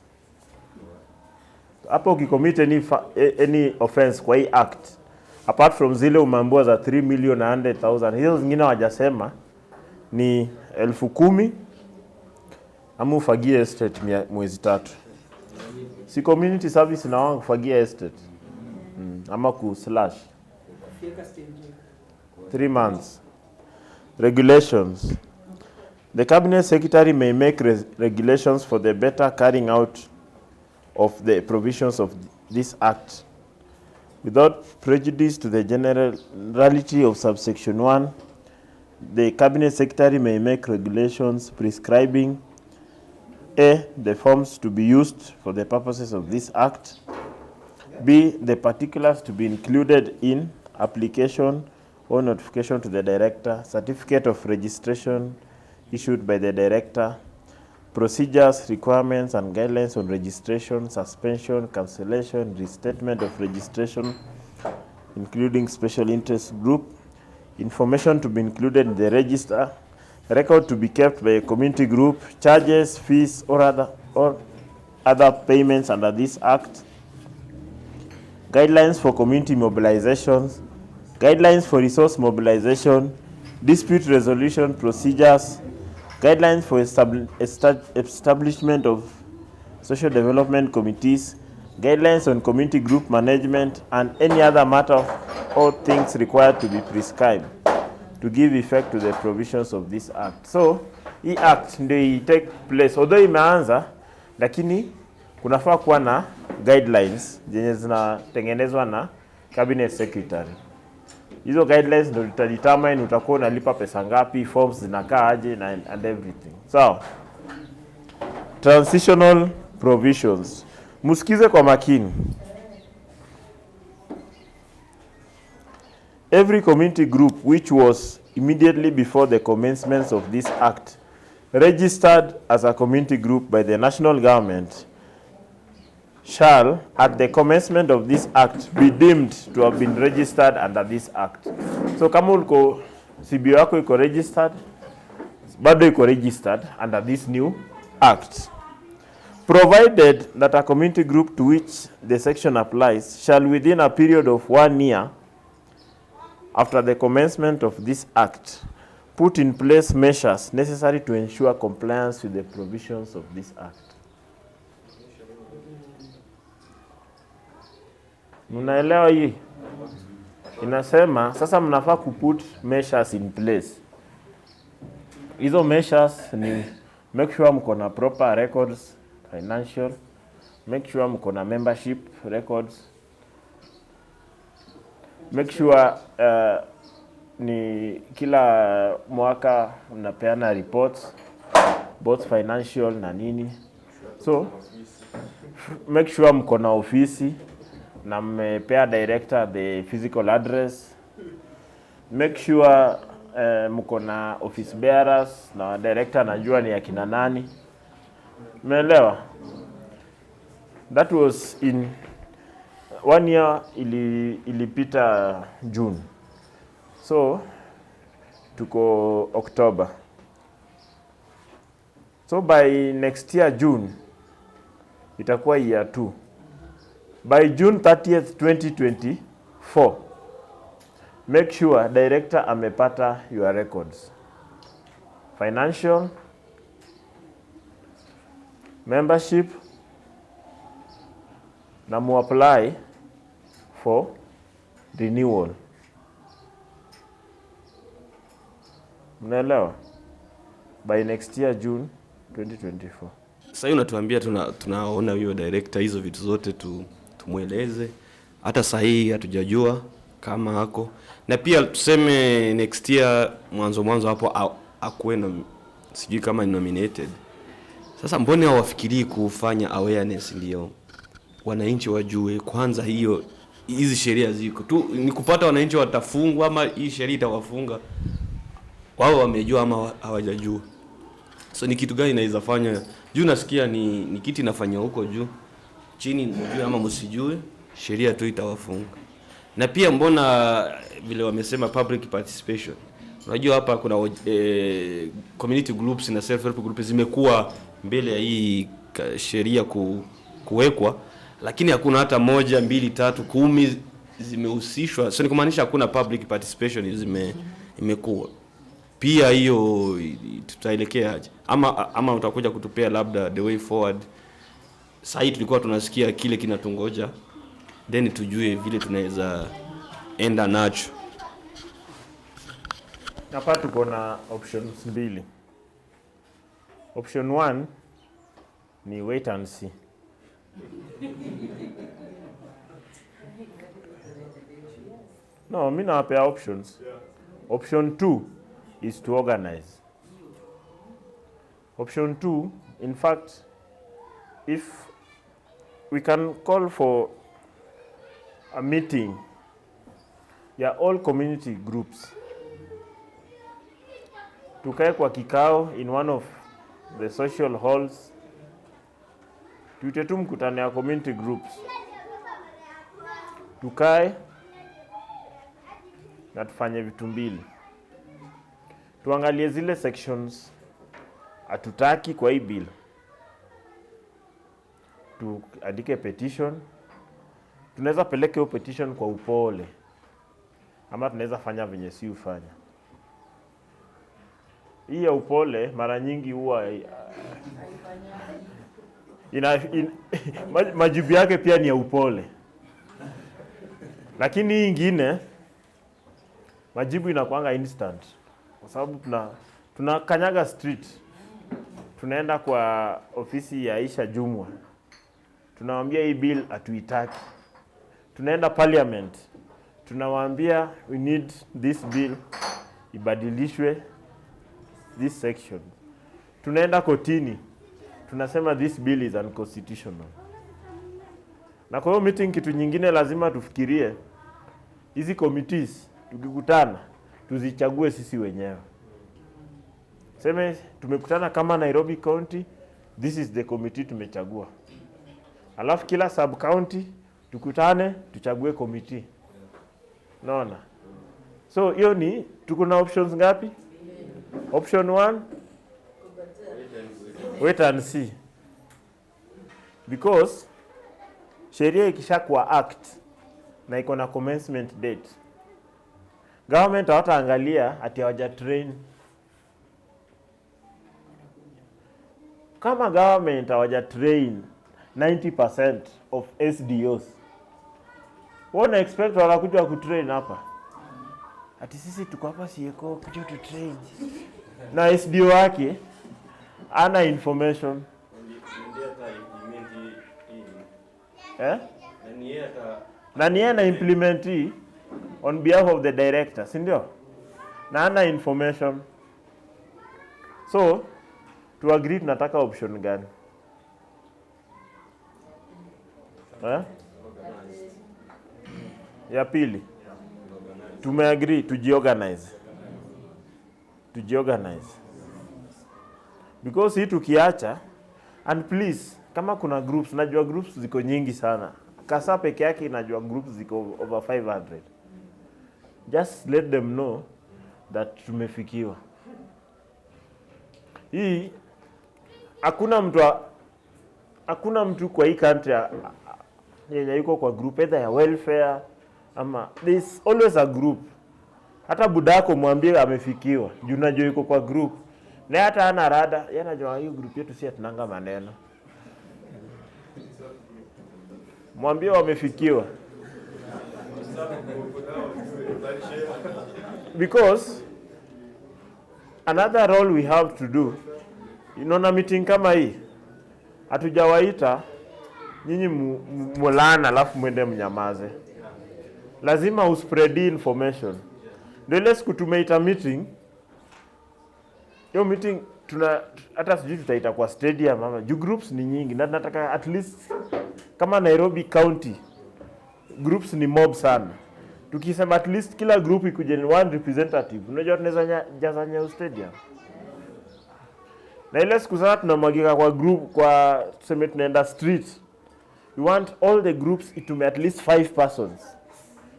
Hapo ukicommit any offense kwa hii act, apart from zile umeambiwa za 3 million na 100,000, hizo zingine wajasema ni 10,000 ama ufagie estate mwezi 3. Si community service na wao kufagia estate. Ama ku slash 3 months. Regulations. The cabinet secretary may make regulations for the better carrying out of the provisions of this act without prejudice to the generality of subsection 1 the Cabinet Secretary may make regulations prescribing A, the forms to be used for the purposes of this Act, B, the particulars to be included in application or notification to the Director, certificate of registration issued by the Director, procedures, requirements, and guidelines on registration, suspension, cancellation, restatement of registration, including special interest group, information to be included in the register, record to be kept by a community group, charges, fees, or other payments under this Act, guidelines for community mobilizations, guidelines for resource mobilization, dispute resolution procedures, guidelines for establishment of social development committees, guidelines on community group management, and any other matter or things required to be prescribed to give effect to the provisions of this Act. So, hii Act ndio take place, although imeanza, lakini kunafaa kuwa na guidelines zenye zinatengenezwa na Cabinet Secretary. Hizo guidelines ndio determine utakuwa unalipa pesa ngapi, forms zinakaa aje and everything. So, transitional provisions. Musikize kwa makini. Every community group which was immediately before the commencement of this Act registered as a community group by the national government shall, at the commencement of this Act, be deemed to have been registered under this Act. So kama uliko CBO yako iko registered, bado iko registered under this new Act. Provided that a community group to which the section applies shall, within a period of 1 year after the commencement of this Act, put in place measures necessary to ensure compliance with the provisions of this Act. Mnaelewa hii? Inasema sasa mnafaa kuput measures in place. Hizo measures ni make sure mko na proper records, financial, make sure mko na membership records, make sure ni kila mwaka mnapeana reports both financial na nini. So make sure mko na ofisi na mmepea director the physical address. Make sure mko na office bearers na director najua ni akina nani. Umeelewa? That was in 1 year ilipita June. So tuko October. So by next year June itakuwa year 2. By June 30th, 2024, make sure director amepata your records. Financial, membership, na mu-apply for renewal. Mnaelewa? By next year June 2024. Sasa unatuambia tunaona huyo director hizo vitu zote tumweleze. Hata sasa hii hatujajua kama hako. Na pia tuseme next year mwanzo hapo akuwe sijui kama ni nominated. Sasa mbona hawafikirii kufanya awareness ndio wananchi wajue kwanza hizi sheria ziko tu ni kupata wananchi watafungwa ama hii sheria itawafunga wao wamejua ama hawajajua. So ni kitu gani inaweza fanya juu nasikia ni kitu inafanya huko juu chini mjue ama msijue sheria tu itawafunga. Na pia mbona vile wamesema public participation. Unajua hapa kuna community groups na self help groups zimekuwa mbele ya hii sheria kuwekwa, lakini hakuna hata 1, 2, 3, 10 zimehusishwa. So ni kumaanisha hakuna public participation imekuwa. Pia hiyo tutaelekea aje? Ama utakuja kutupea labda the way forward. Sasa tulikuwa tunasikia kile kinatungoja, then tujue vile tunaweza enda nacho. Hapa tuko na options 2. Option 1 ni wait and see. No, mimi nawapea options. Option 2 is to organize. Option 2, in fact, if we can call for a meeting, all community groups, tukae kwa kikao in one of the social halls, tuite tu mkutano ya community groups, tukae na tufanye vitu mbili. Tuangalie zile sections hatutaki kwa hii bill, tuandike petition. Tunaweza peleke hiyo petition kwa upole, ama tunaweza fanya venye si ufanya. Hii ya upole mara nyingi huwa majibu yake pia ni ya upole, lakini hii ingine majibu inakuanga instant, kwa sababu tunakanyaga street, tunaenda kwa ofisi ya Aisha Jumwa, tunawaambia hii bill hatuitaki. Tunaenda parliament, tunawaambia we need this bill ibadilishwe this section. Tunaenda kotini, tunasema this bill is unconstitutional. Na kwa hiyo meeting, kitu nyingine lazima tufikirie, hizi committees tukikutana tuzichague sisi wenyewe. Sema tumekutana kama Nairobi County, this is the committee tumechagua. Alafu kila sub county tukutane tuchague committee. Naona. So hiyo ni tuko na options ngapi? Option 1, wait and see. Because sheria ikishakuwa act na iko na commencement date, government hawataangalia ati hawaja train. Kama government hawaja train 90% of SDOs, wana expect wanakuja kutrain hapa ati sisi tuko hapa sieko kuja tu train na SDO wake ana information na ni yeye na implement hii on behalf of the director, si ndio? Na ana information. So to agree tunataka option gani? Ya pili tumeagree tujiorganize. Because hii tukiacha, and please, kama kuna groups, najua groups ziko nyingi sana. Kasa peke yake najua groups ziko over 500. Just let them know that tumefikiwa. Hii hakuna mtu kwa hii country yenye yuko kwa group either ya welfare ama there's always a group. Hata budako mwambie amefikiwa, juu unajua yuko kwa group. Na hata ana rada, yeye anajua hiyo group yetu si tunanga maneno. Mwambie wamefikiwa. Because another role we have to do, inaona meeting kama hii, hatujawaita nyinyi mulana alafu mwende mnyamaze. Lazima uspread information. Ndio ile siku tumeita meeting, hiyo meeting hata sijui tutaita kwa stadium ama juu groups ni nyingi, na nataka at least kama Nairobi County groups ni mob sana. Tukisema at least kila group ikuje ni one representative, unajua tunaweza jaza Nyayo Stadium. Na ile siku sana tunamwagika kwa group, kwa tuseme tunaenda street, we want all the groups itume at least 5 persons.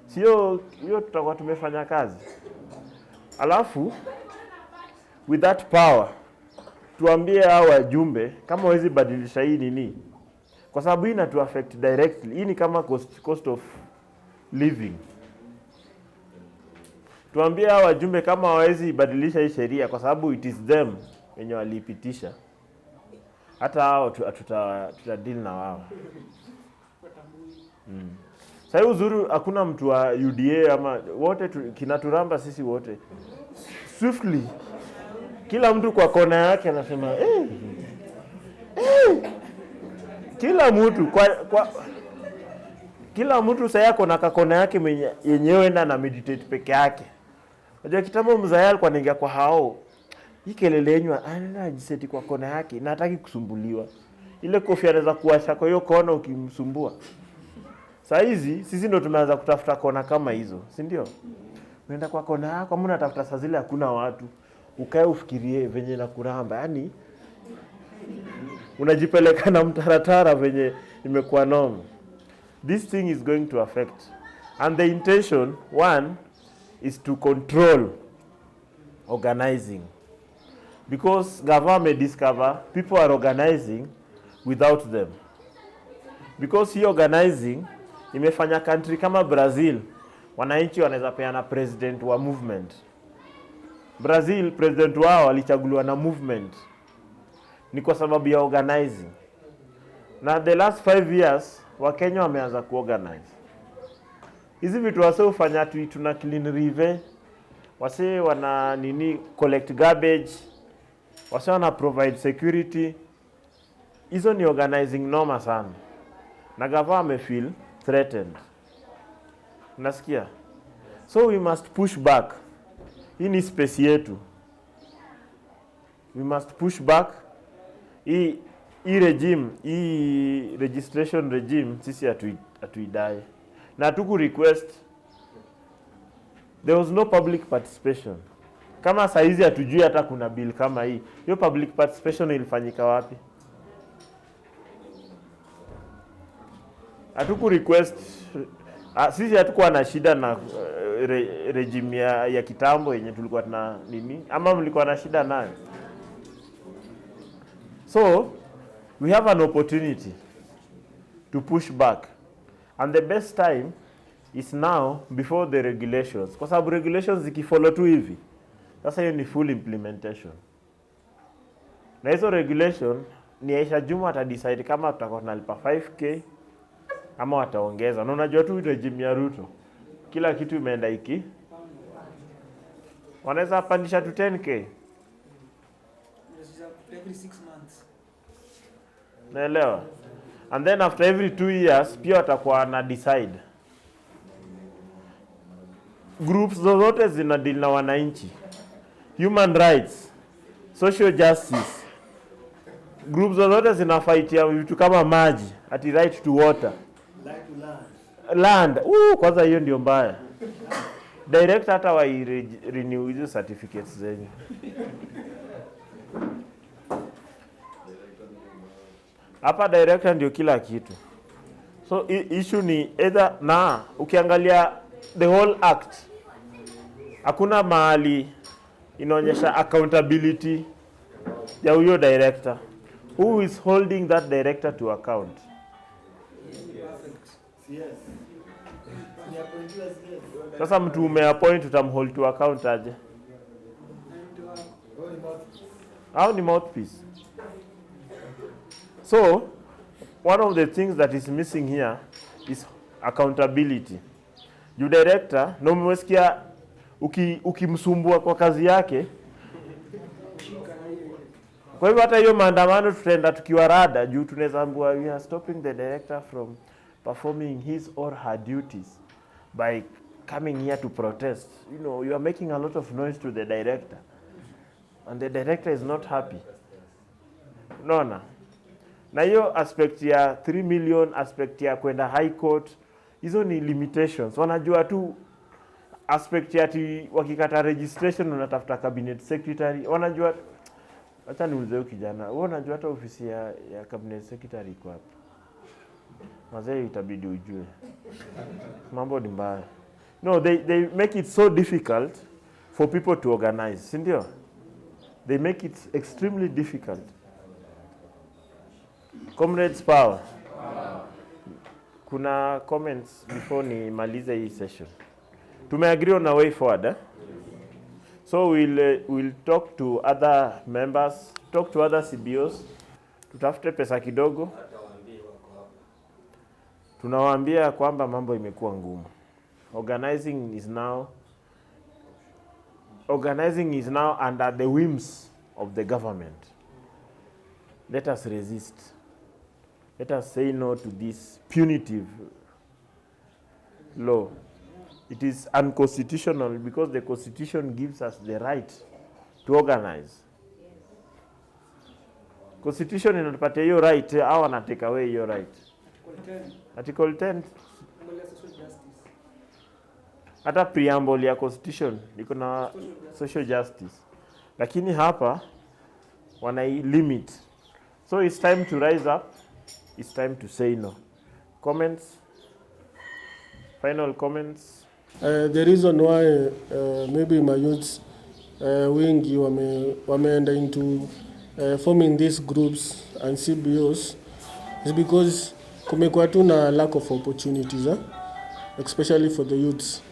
Sio hiyo tutakuwa tumefanya kazi. Alafu with that power tuambie hao wajumbe kama wawezi badilisha hii nini, kwa sababu hii inatu affect directly. Hii ni kama cost of living. Tuambie hao wajumbe kama hawezi badilisha hii sheria, kwa sababu it is them wenye walipitisha. Hata hao tuta deal na wao. Sasa uzuri hakuna mtu wa UDA ama wote kinaturamba sisi wote. Swiftly kila mtu kwa kona yake anasema kila mtu kila mtu sasa yako na kona yake yenyewe na meditate peke yake. Unajua kitambo mzae alikuwa anaingia kwa hao. Hii kelele yenyu anajiseti kwa kona yake na hataki kusumbuliwa. Ile kofia anaweza kuwasha kwa hiyo kona ukimsumbua. Saa hizi sisi ndo tumeanza kutafuta kona kama hizo, si ndio? Unaenda kwa kona yako, kama unatafuta saa zile hakuna watu, ukae ufikirie venye na kuramba. Yaani unajipeleka na mtaratara venye imekuwa normal. This thing is going to affect. And the intention, one, is to control organizing. Because government may discover people are organizing without them. Because hii organizing imefanya country kama Brazil, wananchi wanaweza peana president wa movement. Brazil, president wao alichaguliwa na movement. Ni kwa sababu ya organizing. Na the last 5 years, Wakenya wameanza kuorganize. Hizi vitu wase ufanya tuna clean river, wase wana collect garbage, wase wana provide security. Hizo ni organizing noma sana. Na gava feel threatened. Unasikia? So we must push back. Hii ni space yetu. We must push back. Hii regime, hii registration regime sisi hatuidai. Na tuku request, there was no public participation. Kama saizi hatujui hata kuna bill kama hii. Hiyo public participation ilifanyika wapi? Hatuku request, sisi hatukuwa na shida na regime ya kitambo yenye tulikuwa na ama mlikuwa na shida nayo? So we have an opportunity to push back, and the best time is now before the regulations, kwa sababu regulations zikifollow tu hivi sasa hiyo ni full implementation. Na hizo regulation ni Aisha Juma atadecide kama tutakuwa tunalipa 5k ama wataongeza. Na unajua tu regime ya Ruto kila kitu imeenda iki, wanaweza pandisha tu 10k every 6 months. Naelewa. And then after every 2 years pia watakuwa na decide. Groups zozote zina deal na wananchi, human rights, social justice. Groups zozote zina fight ya vitu kama maji, ati right to water, land. Kwanza hiyo ndio mbaya. Direct hata wa renew hizo certificates zenyu. Hapa director ndio kila kitu. So issue ni either ukiangalia the whole act, hakuna mahali inaonyesha accountability ya huyo director. Who is holding that director to account? Sasa mtu umeappoint utamhold to account aje? How ni mouthpiece? So, one of the things that is missing here is accountability. You director, na umesikia ukimsumbua kwa kazi yake. Kwa hivyo hata hiyo maandamano tutaenda tukiwa rada juu tunaweza ambua we are stopping the director from performing his or her duties by coming here to protest. You know, you are making a lot of noise to the director. And the director is not happy. Unaona? Na hiyo aspect ya 3 million, aspect ya kwenda high court, hizo ni limitations. Wanajua tu aspect ya wakikata registration unatafuta cabinet secretary. Wanajua, acha niulize huyu kijana, wewe unajua hata ofisi ya cabinet secretary iko wapi? Mazee itabidi ujue. Mambo ni mbaya. No, they make it so difficult for people to organize, si ndio? They make it extremely difficult. Comrades power. Kuna comments before ni malize hii session. Tumeagree on a way forward, eh? So we'll talk to other members, talk to other CBOs. Tutafute pesa kidogo. Tunawaambia kwamba mambo imekuwa ngumu. Organizing is now under the whims of the government. Let us resist. Let us say no to this punitive law. it is unconstitutional because the constitution gives us the right to organize. Constitution inatupatia hiyo right, au wana take away hiyo right. Article 10 hata preamble ya constitution iko na social justice, lakini hapa wana limit. So it's time to rise up, it's time to say no. Comments? Final comments? The reason why maybe my youths wengi wameenda into forming these groups and CBOs is because kumekuwa tu na lack of opportunities, especially for the youths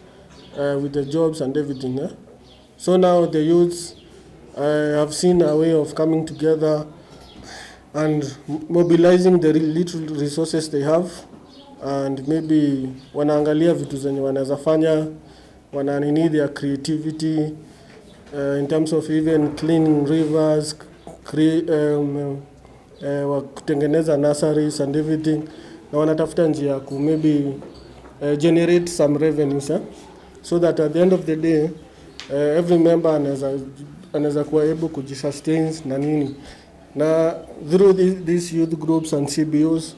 with the jobs and everything. So now the youths have seen a way of coming together and mobilizing the little resources they have, and maybe wanaangalia vitu zenye wanaweza fanya, wananini their creativity in terms of even cleaning rivers, kutengeneza nurseries and everything, na wanatafuta njia ku maybe generate some revenues, so that at the end of the day every member anaweza kuwa able kujisustain na nini. Na through these youth groups and CBOs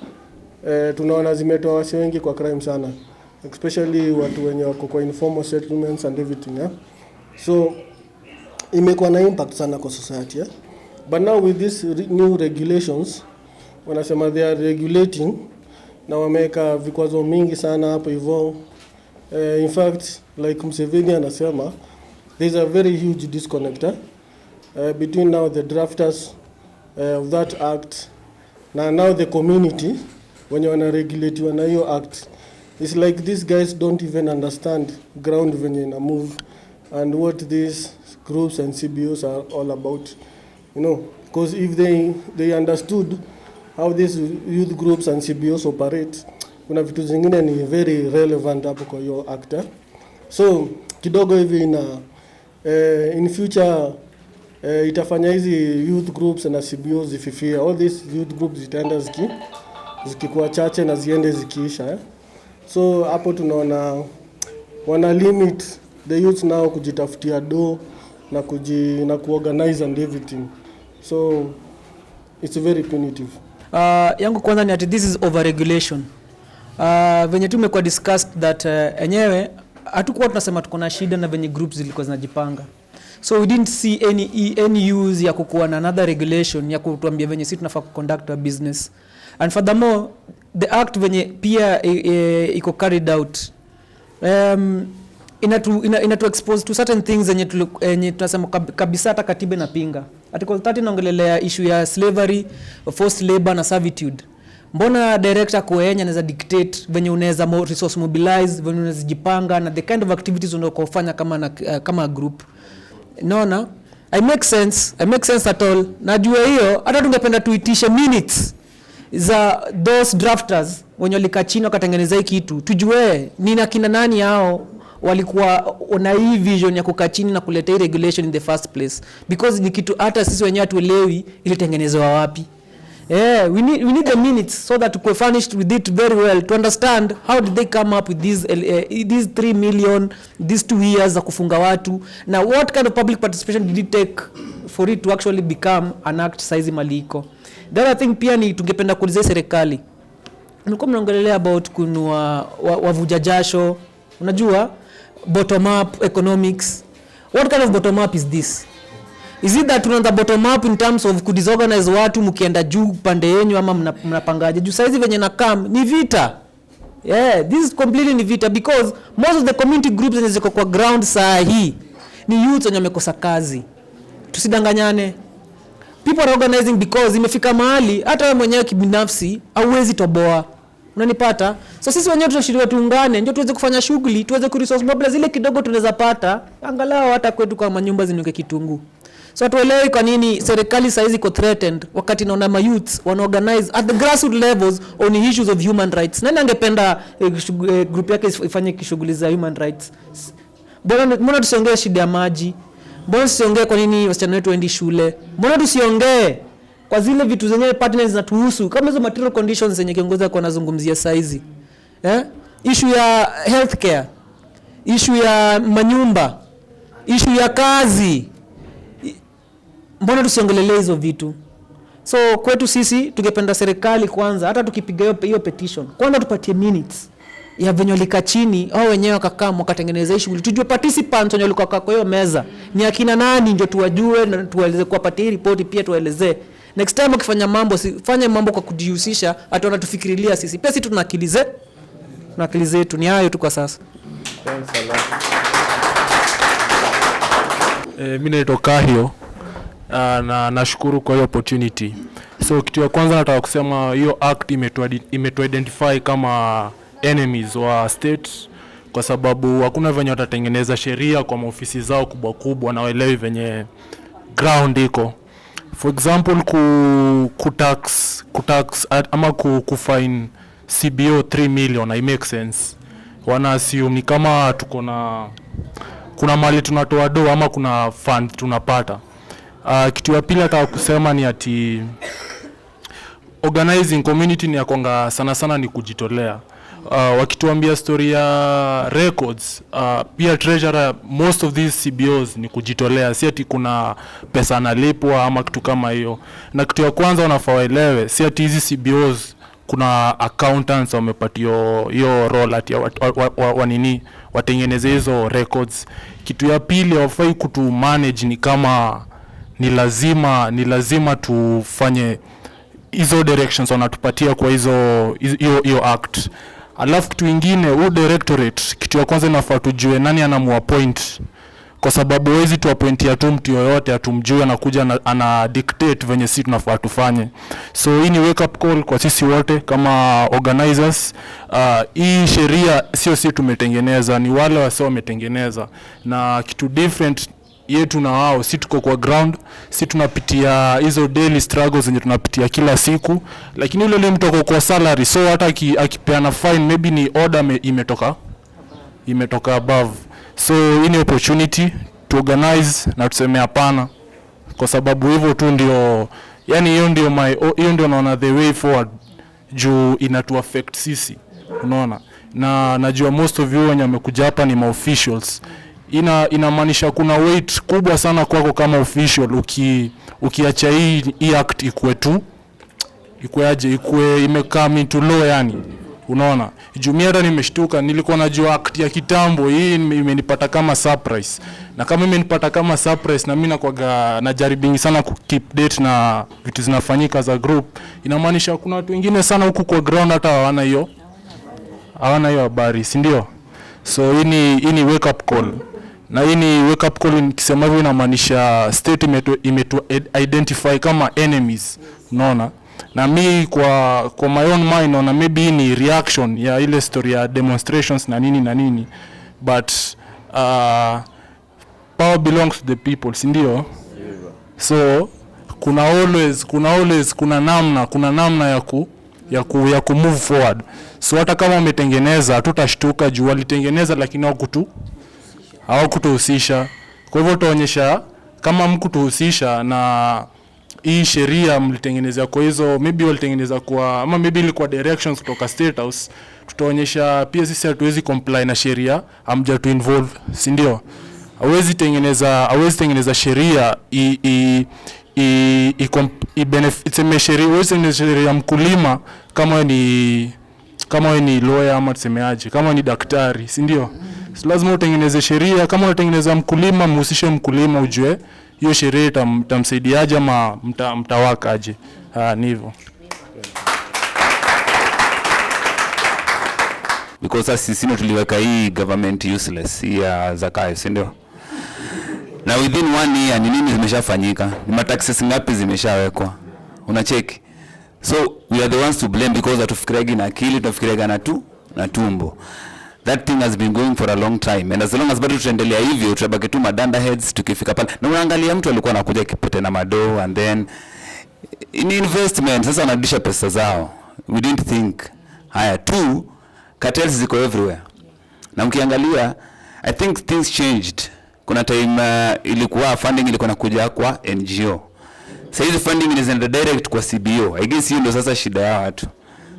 tunaona zimetoa wasi wengi kwa crime sana, especially watu wenye wako kwa informal settlements and everything. So imekuwa na impact sana kwa society. But now with these new regulations, wanasema they are regulating, na wameka vikwazo mingi sana hapo hivyo. In fact, like Museveni anasema, there's a very huge disconnect between now the drafters of that act na now the community when you wanna regulate na hiyo act. It's like these guys don't even understand ground when you move and what these groups and CBOs are all about, you know, because if they understood how these youth groups and CBOs operate, kuna vitu zingine ni very relevant hapo kwa hiyo act. So kidogo hivi na in future itafanya hizi youth groups na CBOs zififia. All these youth groups zitaenda zikikuwa chache na ziende zikiisha. So hapo tunaona wana limit the youth now kujitafutia do na kuorganize and everything. So it's very punitive. Yangu kwanza ni ati this is overregulation. Venye tumekuwa discussed that enyewe hatukuwa tunasema tuko na shida na venye groups zilikuwa zinajipanga. So we didn't see any use ya kukuwa na another regulation ya kutuambia venye sisi tunafaa conduct our business. And furthermore, the act venye pia iko carried out inatu expose to certain things zenye tunasema kabisa hata katiba inapinga. Article 30 inaongelelea issue ya slavery, forced labor na servitude. Mbona director Koenya anaweza dictate venye unaweza resource mobilize, venye unaweza jipanga na the kind of activities unakofanya kama group. Naona I make sense at all. Najua hiyo hata tungependa tuitishe minutes za those drafters wenye walikaa chini wakatengeneza hii kitu. Tujue nina kina nani hao walikuwa na hii vision ya kukaa chini na kuleta hii regulation in the first place, because ni kitu hata sisi wenyewe hatuelewi ilitengenezwa wapi. We need the minutes so that we furnished with it very well to understand how did they come up with these 3 million these 2 years za kufunga watu, na what kind of public participation did it take for it to actually become an act size maliko. The other thing pia ni tungependa kuuliza serikali, mlikuwa mnaongelea about kunua wavuja jasho, unajua bottom up economics. What kind of bottom up is this? Is it that tunaanza bottom up in terms of kudisorganize watu mkienda juu pande yenu, ama mnapangaje? Juu saizi venye na kam ni vita. This is completely ni vita, because most of the community groups zenye ziko kwa ground saa hii ni youth wenye wamekosa kazi. Tusidanganyane. People are organizing because imefika mahali hata wewe mwenyewe kibinafsi hauwezi toboa. Unanipata? So sisi wenyewe tunashirikiana tuungane ndio tuweze kufanya shughuli, tuweze ku resource mobilize zile kidogo tunaweza pata, angalau hata kwetu kwa manyumba zinuke kitunguu. So tuelewe kwa nini serikali saizi iko threatened wakati naona ma youths wana organize at the grassroots levels on issues of human rights. Nani angependa group yake ifanye kishughuli za human rights? Mbona tusiongee shida ya maji? Mbona tusiongee kwa nini wasichana wetu waendi shule? Mbona tusiongee kwa zile vitu zenye partners zinatuhusu kama hizo material conditions zenye kiongozi kwa anazungumzia saizi? Issue ya healthcare. issue ya manyumba, issue ya kazi. Mbona tusiongelele hizo vitu? So kwetu sisi tungependa serikali kwanza, hata tukipiga hiyo petition, kwanza tupatie minutes ya venye walika chini au wenyewe wakakaa wakatengeneza shughuli, tujue participants wenye walikuwa kwa hiyo meza ni akina nani, ndio tuwajue na tuwaeleze, kuwapatia ripoti pia tuwaelezee. Next time ukifanya mambo, fanye mambo kwa kujihusisha, hata wanatufikirilia sisi pia, sisi tuna akili zetu. Ni hayo tu kwa sasa. Thanks a lot. Mimi naitwa Kahio na nashukuru kwa hiyo opportunity. So kitu ya kwanza nataka kusema hiyo act imetu-identify kama enemies wa state, kwa sababu hakuna venye watatengeneza sheria kwa maofisi zao kubwa kubwa na waelewi venye ground iko. For example, kutax ama kufine CBO 3 million, I make sense. Wana assume ni kama kuna mali tunatoa do ama kuna fund tunapata. Kitu ya pili nataka kusema ni ati organizing community ni yakonga sana ni kujitolea. Wakituambia story ya records, pia treasurer, most of these CBOs ni kujitolea, si ati kuna pesa analipwa ama kitu kama hiyo. Na kitu ya kwanza wanafaa waelewe, si ati hizi CBOs kuna accountants wamepatio hiyo role ati wanini watengeneze hizo records. Kitu ya pili wafai kutu manage, ni kama ni lazima tufanye hizo directions wanatupatia kwa hiyo act. Alafu kitu kingine, directorate, kitu ya kwanza inafaa tujue nani anamuappoint, kwa sababu wezi tuappointia tu mtu yoyote atumjue anakuja ana dictate venye sisi tunafaa tufanye. So hii ni wake up call kwa sisi wote kama organizers. Hii sheria sio sisi tumetengeneza, ni wale wasio wametengeneza, na kitu different yetu na wao, si tuko kwa ground, si tunapitia hizo daily struggles zenye tunapitia kila siku, lakini yule mtu kwa salary, so hata akipeana fine maybe ni order imetoka above. So hii ni opportunity to organize na tuseme hapana, kwa sababu hivyo tu ndio, yani hiyo ndio naona the way forward, juu inatu affect sisi, unaona. Na najua most of you wenye wamekuja hapa ni ma-officials. Inamaanisha kuna weight kubwa sana kwako kama official ukiacha hii act ikue imekam into law, yani unaona. Jumia hata nimeshtuka, nilikuwa najua act ya kitambo, hii imenipata kama surprise. Na kama imenipata kama surprise, na mimi nakwaga najaribu sana ku keep date na vitu zinafanyika za group, inamaanisha kuna watu wengine sana huku kwa ground hata hawana hiyo habari, si ndio? So hii ni wake up call. Na hii ni wake up call, nikisema hivyo inamaanisha state imetu identify kama enemies, unaona. Na mi kwa my own mind naona maybe ni reaction ya ile story ya demonstrations na nini, but power belongs to the people, si ndio? So kuna namna ya ku move forward. So hata kama umetengeneza, hatutashtuka juu walitengeneza, lakini hawakutuhusisha. Kwa hivyo tuonyesha kama mkutuhusisha na hii sheria mlitengeneza kwa hizo, maybe walitengeneza kwa, ama maybe ilikuwa directions kutoka State House, tutaonyesha pia sisi hatuwezi comply na sheria, amja tu involve, si ndio? Hawezi tengeneza sheria sheria mkulima kama wewe ni lawyer ama tusemeaje, kama ni daktari, si ndio? So lazima utengeneze sheria. Kama unatengeneza mkulima, mhusishe mkulima, ujue hiyo sheria itamsaidiaje ama mtawakaje. Ni hivyo. Because sisi tuliweka hii government useless ya Zakayo, si ndio? Na within 1 year ni nini zimeshafanyika? Ni mataxes ngapi zimeshawekwa? Unacheki? So we are the ones to blame because atufikiriagi na akili, tunafikiriaga na tumbo. That thing has been going for a long time, and as long as bado tutaendelea hivyo tutabaki tu madanda heads tukifika pale. Na unaangalia mtu alikuwa anakuja kipote na mado, and then in investment sasa wanarudisha pesa zao. We didn't think haya tu, cartels ziko everywhere. Na mkiangalia, I think things changed. Kuna time ilikuwa funding ilikuwa nakuja kwa NGO. Sasa hizi funding inaenda direct kwa CBO. I guess hiyo ndio sasa shida ya watu.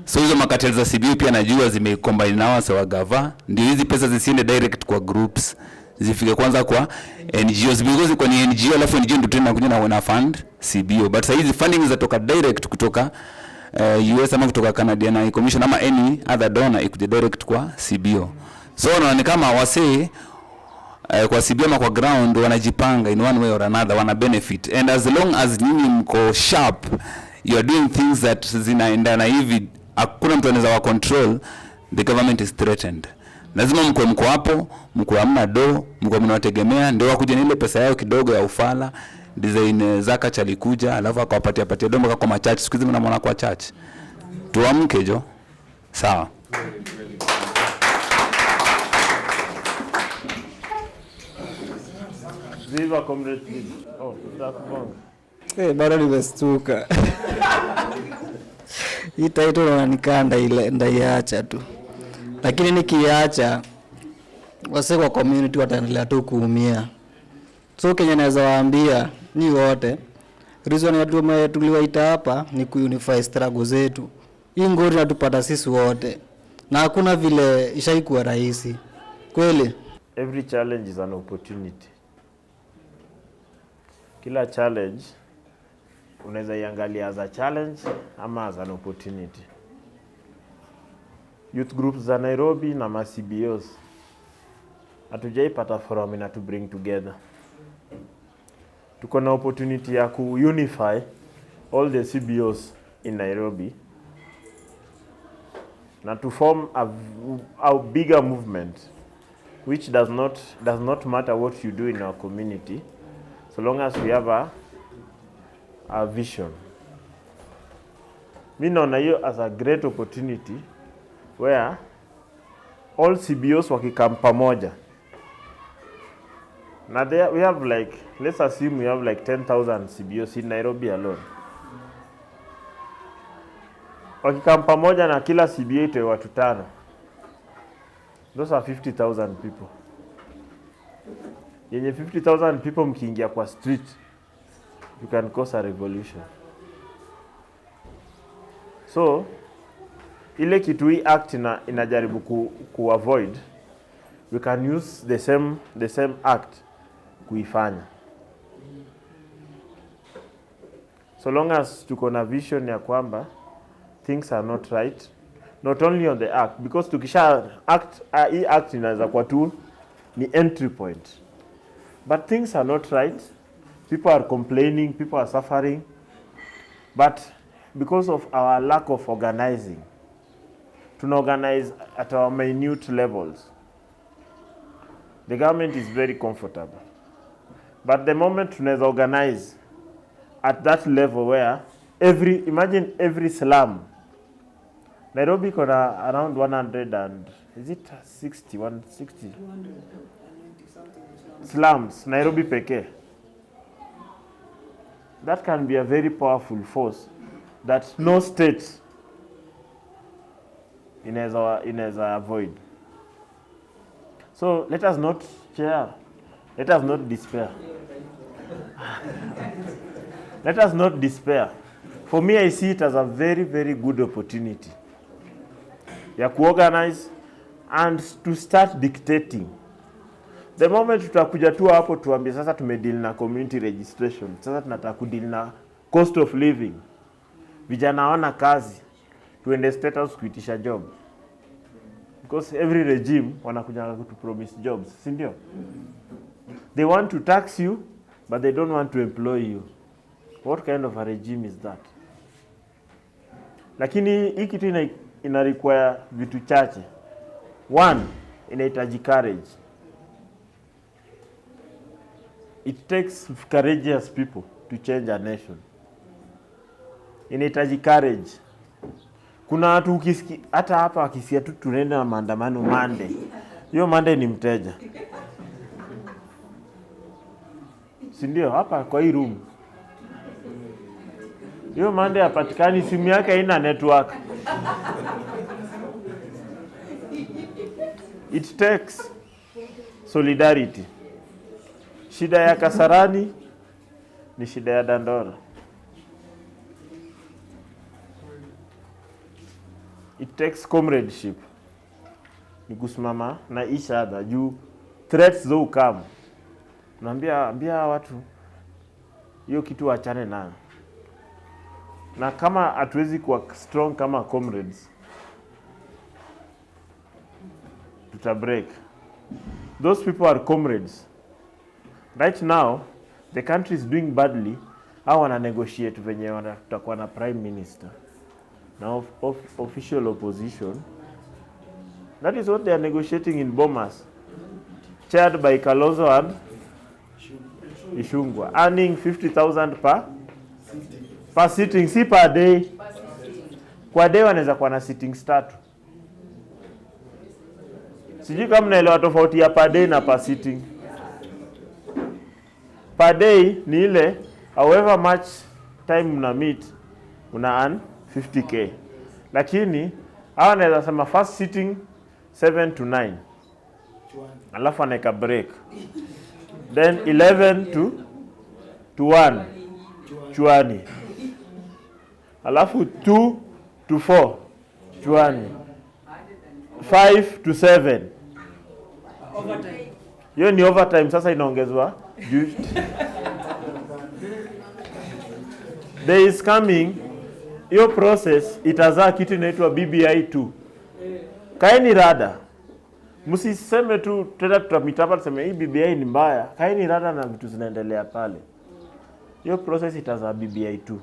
So hizo makateli za CBO pia najua zimecombine na wase wa gava, ndio hizi pesa zisiende direct kwa groups, zifike kwanza kwa NGOs, because kwa ni NGO alafu NGO ndio tena kuja na fund CBO, but sasa hizi funding zatoka direct kutoka US ama kutoka Canadian High Commission ama any other donor ikuje direct kwa CBO. So wanaona kama wase kwa CBO ama kwa ground wanajipanga in one way or another, wana benefit, and as long as nyinyi mko sharp, you are doing things that zinaendana hivi, hakuna mtu anaweza wa control, the government is threatened. Lazima mko hapo, mko hamna do, mko mnawategemea ndio wakuje na ile pesa yao kidogo ya ufala. Design Zaka chalikuja alafu akawapatia domba kwa church, siku hizi mnaona kwa church. Tuamke jo. Sawa. Viva comrade. Oh, that's Bado nimestuka. Hii title unanikanda ile ndaiacha tu. Lakini nikiacha wase kwa community wataendelea tu kuumia. So Kenya naweza waambia ni wote, reason ya tuliwaita hapa ni kuunify struggle zetu. Hii ngori natupata sisi wote. Na hakuna vile ishaikuwa rahisi. Kweli? Every challenge is an opportunity. Kila challenge unaweza iangalia as a challenge ama as an opportunity. Youth groups za Nairobi na CBOs hatujaipata forum ina to bring together. Tuko na opportunity ya ku-unify all the CBOs in Nairobi na to form a bigger movement which does not matter what you do in our community, so long as we have a vision. Mi naona hiyo as a great opportunity where all CBOs wakikam pamoja. Now there we have like, let's assume we have like 10,000 CBOs in Nairobi alone. Wakikam pamoja na kila CBO itoe watu 5. Those are 50,000 people. Yenye 50,000 people mkiingia kwa street, you can cause a revolution. So, ile kitu hii act inajaribu ku-avoid, we can use the same act kuifanya. So long as tuko na vision ya kwamba things are not right, not only on the act, because tukisha act, hii act inaweza kwa tu ni entry point. But things are not right, people are complaining, people are suffering, but because of our lack of organizing, to organize at our minute levels, the government is very comfortable. But the moment tunaweza organize at that level where imagine every slum, Nairobi kona around 100 and, is it 60, 160? Slums, Nairobi pekee. That can be a very powerful force that no state inaweza avoid. So let us not despair. Let us not despair. For me, I see it as a very, very good opportunity. Ya kuorganize and to start dictating. The moment tutakuja tu hapo tuambie sasa tumedeal na community registration, sasa tunataka kudeal na cost of living, vijana wana kazi, tuende state house kuitisha job. Because every regime wanakuja to promise jobs, si ndio? They want to tax you, but they don't want to employ you. What kind of a regime is that? Lakini hii kitu ina require vitu chache. One, inahitaji courage. It takes courageous people to change a nation. Inahitaji courage. Kuna watu ukisikia hata hapa wakisikia tu tunaenda na maandamano Monday. Hiyo Monday ni mteja. Si ndio hapa kwa hii room. Hiyo Monday hapatikani, simu yake haina network. It takes solidarity. Shida ya Kasarani ni shida ya Dandora. It takes comradeship. Ni kusimama na each other juu threats zo come. Naambia watu hiyo kitu waachane nayo. Na kama hatuwezi kuwa strong kama comrades, tuta break. Those people are comrades. Right now, the country is doing badly. Hao wana negotiate venye tutakuwa na prime minister. Now official opposition. That is what they are negotiating in Bomas. Chaired by Kalonzo and Ishungwa. Earning 50,000 per sitting, si per day. Kwa day wanaweza kuwa na sittings 3. Sijui kama mnaelewa tofauti ya per day na per sitting. Per day ni ile however much time mna meet una earn 50k. Lakini hawa wanaweza sema first sitting 7 to 9. Alafu anaweka break. Then 11 to 1 chuani. Alafu 2 to 4 chuani. 5 to 7. Hiyo ni overtime sasa inaongezwa. There is coming hiyo process itazaa kitu inaitwa BBI2. Kaeni rada. Msiseme tu tena tutamitapa tuseme hii BBI ni mbaya. Kaeni rada na vitu zinaendelea pale. Hiyo process itazaa BBI2.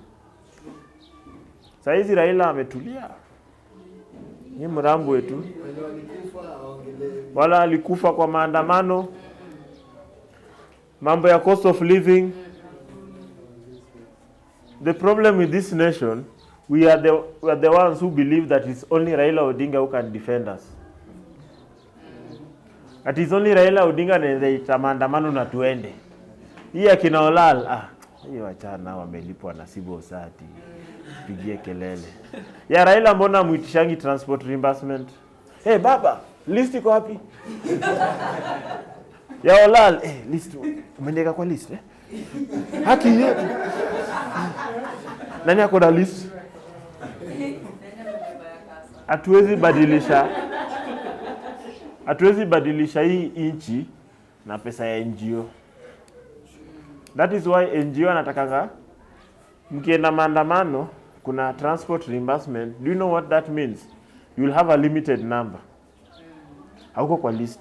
Sasa hizi Raila ametulia. Ni mrambo wetu. Wala alikufa kwa maandamano. Mambo ya cost of living. The problem with this nation, we are the ones who believe that it's only Raila Odinga who can defend us. That is only Raila Odinga anayeita maandamano na tuende. Hii akina Olal, hiyo wachana wamelipwa na Sibo Sati. Pigie kelele. Ya Raila mbona muitishangi transport reimbursement? Hey baba, list iko wapi? Ya Olal, list umeandika kwa list Haki yetu. Nani ako na list? Hatuwezi badilisha hii inchi na pesa ya NGO. That is why NGO anatakanga mkienda maandamano kuna transport reimbursement. Do you know what that means? You will have a limited number. Hauko kwa list.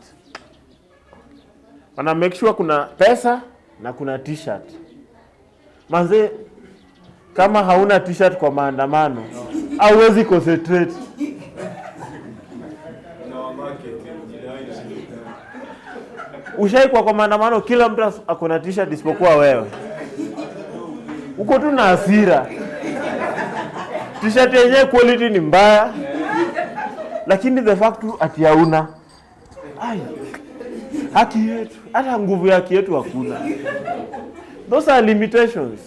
Wana make sure kuna pesa na kuna t-shirt. Manze kama hauna t-shirt kwa maandamano, hauwezi concentrate. Ushai kwa maandamano kila mtu ako na t-shirt isipokuwa wewe. Uko tu na hasira. T-shirt yenyewe quality ni mbaya. Lakini the fact tu ati hauna. Haki yetu, hata nguvu yake yetu hakuna. Those are limitations.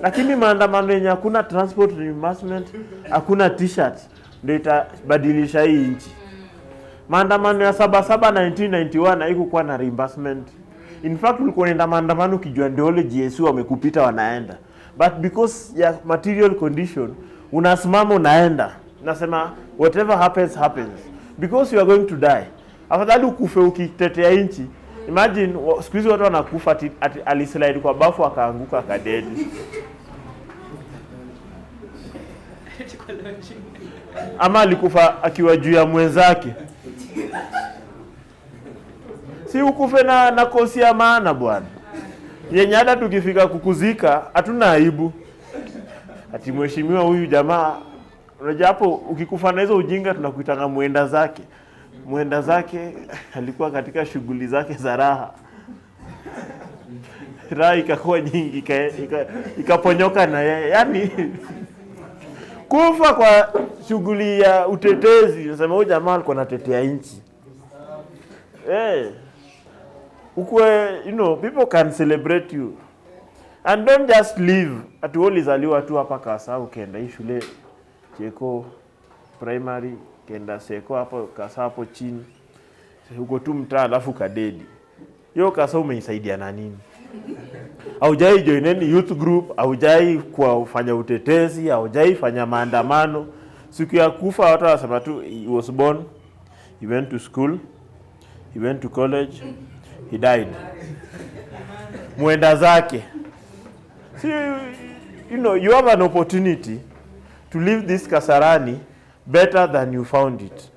Lakini maandamano yenye hakuna transport reimbursement, hakuna t-shirt, ndio itabadilisha hii nchi. Maandamano ya 77 1991 haikuwa na reimbursement. In fact ulikuwa unaenda maandamano kijua ndio wale GSU wamekupita wanaenda. But because ya material condition, unasimama unaenda. Nasema whatever happens happens. Because you are going to die. Afadhali ukufe ukitetea nchi. Imagine siku hizi watu wanakufa alislide kwa bafu akaanguka akadedi. Ama alikufa akiwa juu ya mwenzake. Si ukufe na kosi ya maana bwana. Yenye hata tukifika kukuzika hatuna aibu. Ati mheshimiwa huyu jamaa, unajua hapo ukikufa na hizo ujinga tunakuitanga muenda zake. Muenda zake alikuwa katika shughuli zake za raha. Raha ikakuwa nyingi ikaponyoka na yeye. Yaani kufa kwa shughuli ya utetezi, nasema huyu jamaa alikuwa anatetea nchi. Ukwe, people can celebrate you. And don't just live at all izaliwa tu hapa Kasa ukienda hii shule Cheko primary, kenda Seko hapo Kasa hapo chini. Uko tu mtaa alafu kadedi. Hiyo Kasa umeisaidia na nini? Haujai join any youth group, haujai kufanya utetezi, haujai fanya maandamano. Siku ya kufa watu wanasema tu he was born, he went to school, he went to college, he died. Mwenda zake. See, you know, you have an opportunity to leave this Kasarani better than you found it.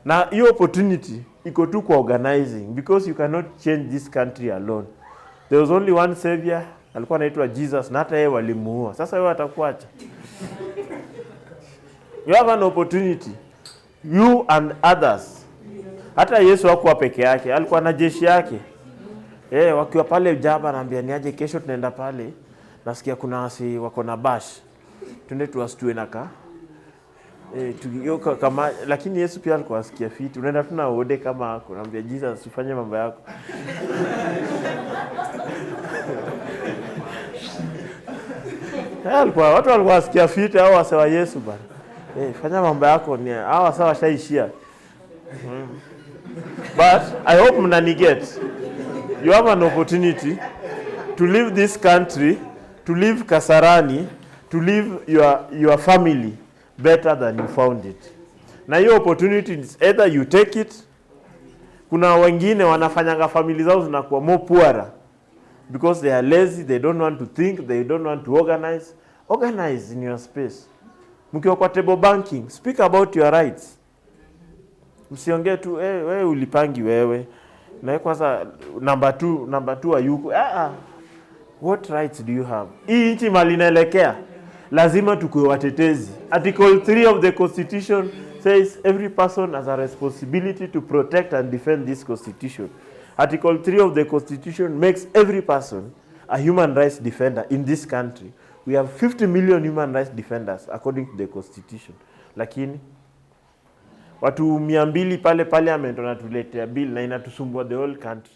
Na hiyo opportunity iko tu kwa organizing, because you cannot change this country alone. There was only one savior, alikuwa anaitwa Jesus, na hata yeye walimuua. Sasa wewe atakuacha. You have an opportunity, you and others. Hata Yesu hakuwa peke yake, alikuwa na jeshi yake. Wakiwa pale Jaba anaambia niaje kesho tunaenda pale. Nasikia kuna wasi wako na bash. Twende tuwastue naka. Kama lakini Yesu pia alikuwa asikia fiti. Unaenda tuna ode kama hako. Anaambia Jesus usifanye mambo yako. Watu walikuwa asikia fiti au wase wa Yesu bana. Fanya mambo yako ni hao wasa washaishia. But I hope mnaniget. You have an opportunity to leave this country, to leave Kasarani, to leave your family better than you found it. Na hiyo opportunity is either you take it. Kuna wengine wanafanyanga family zao zinakuwa more poorer because they are lazy, they don't want to think, they don't want to organize. Organize in your space. Mkiwa kwa table banking, speak about your rights. Msiongee tu wewe ulipangi wewe. Na kwanza number 2 hayuko. What rights do you have? Hii nchi mali inaelekea. Lazima tukue watetezi. Article 3 of the Constitution says every person has a responsibility to protect and defend this Constitution. Article 3 of the Constitution makes every person a human rights defender in this country. We have 50 million human rights defenders according to the Constitution. Lakini watu 200 pale parliament wanatuletea bill na inatusumbua the whole country.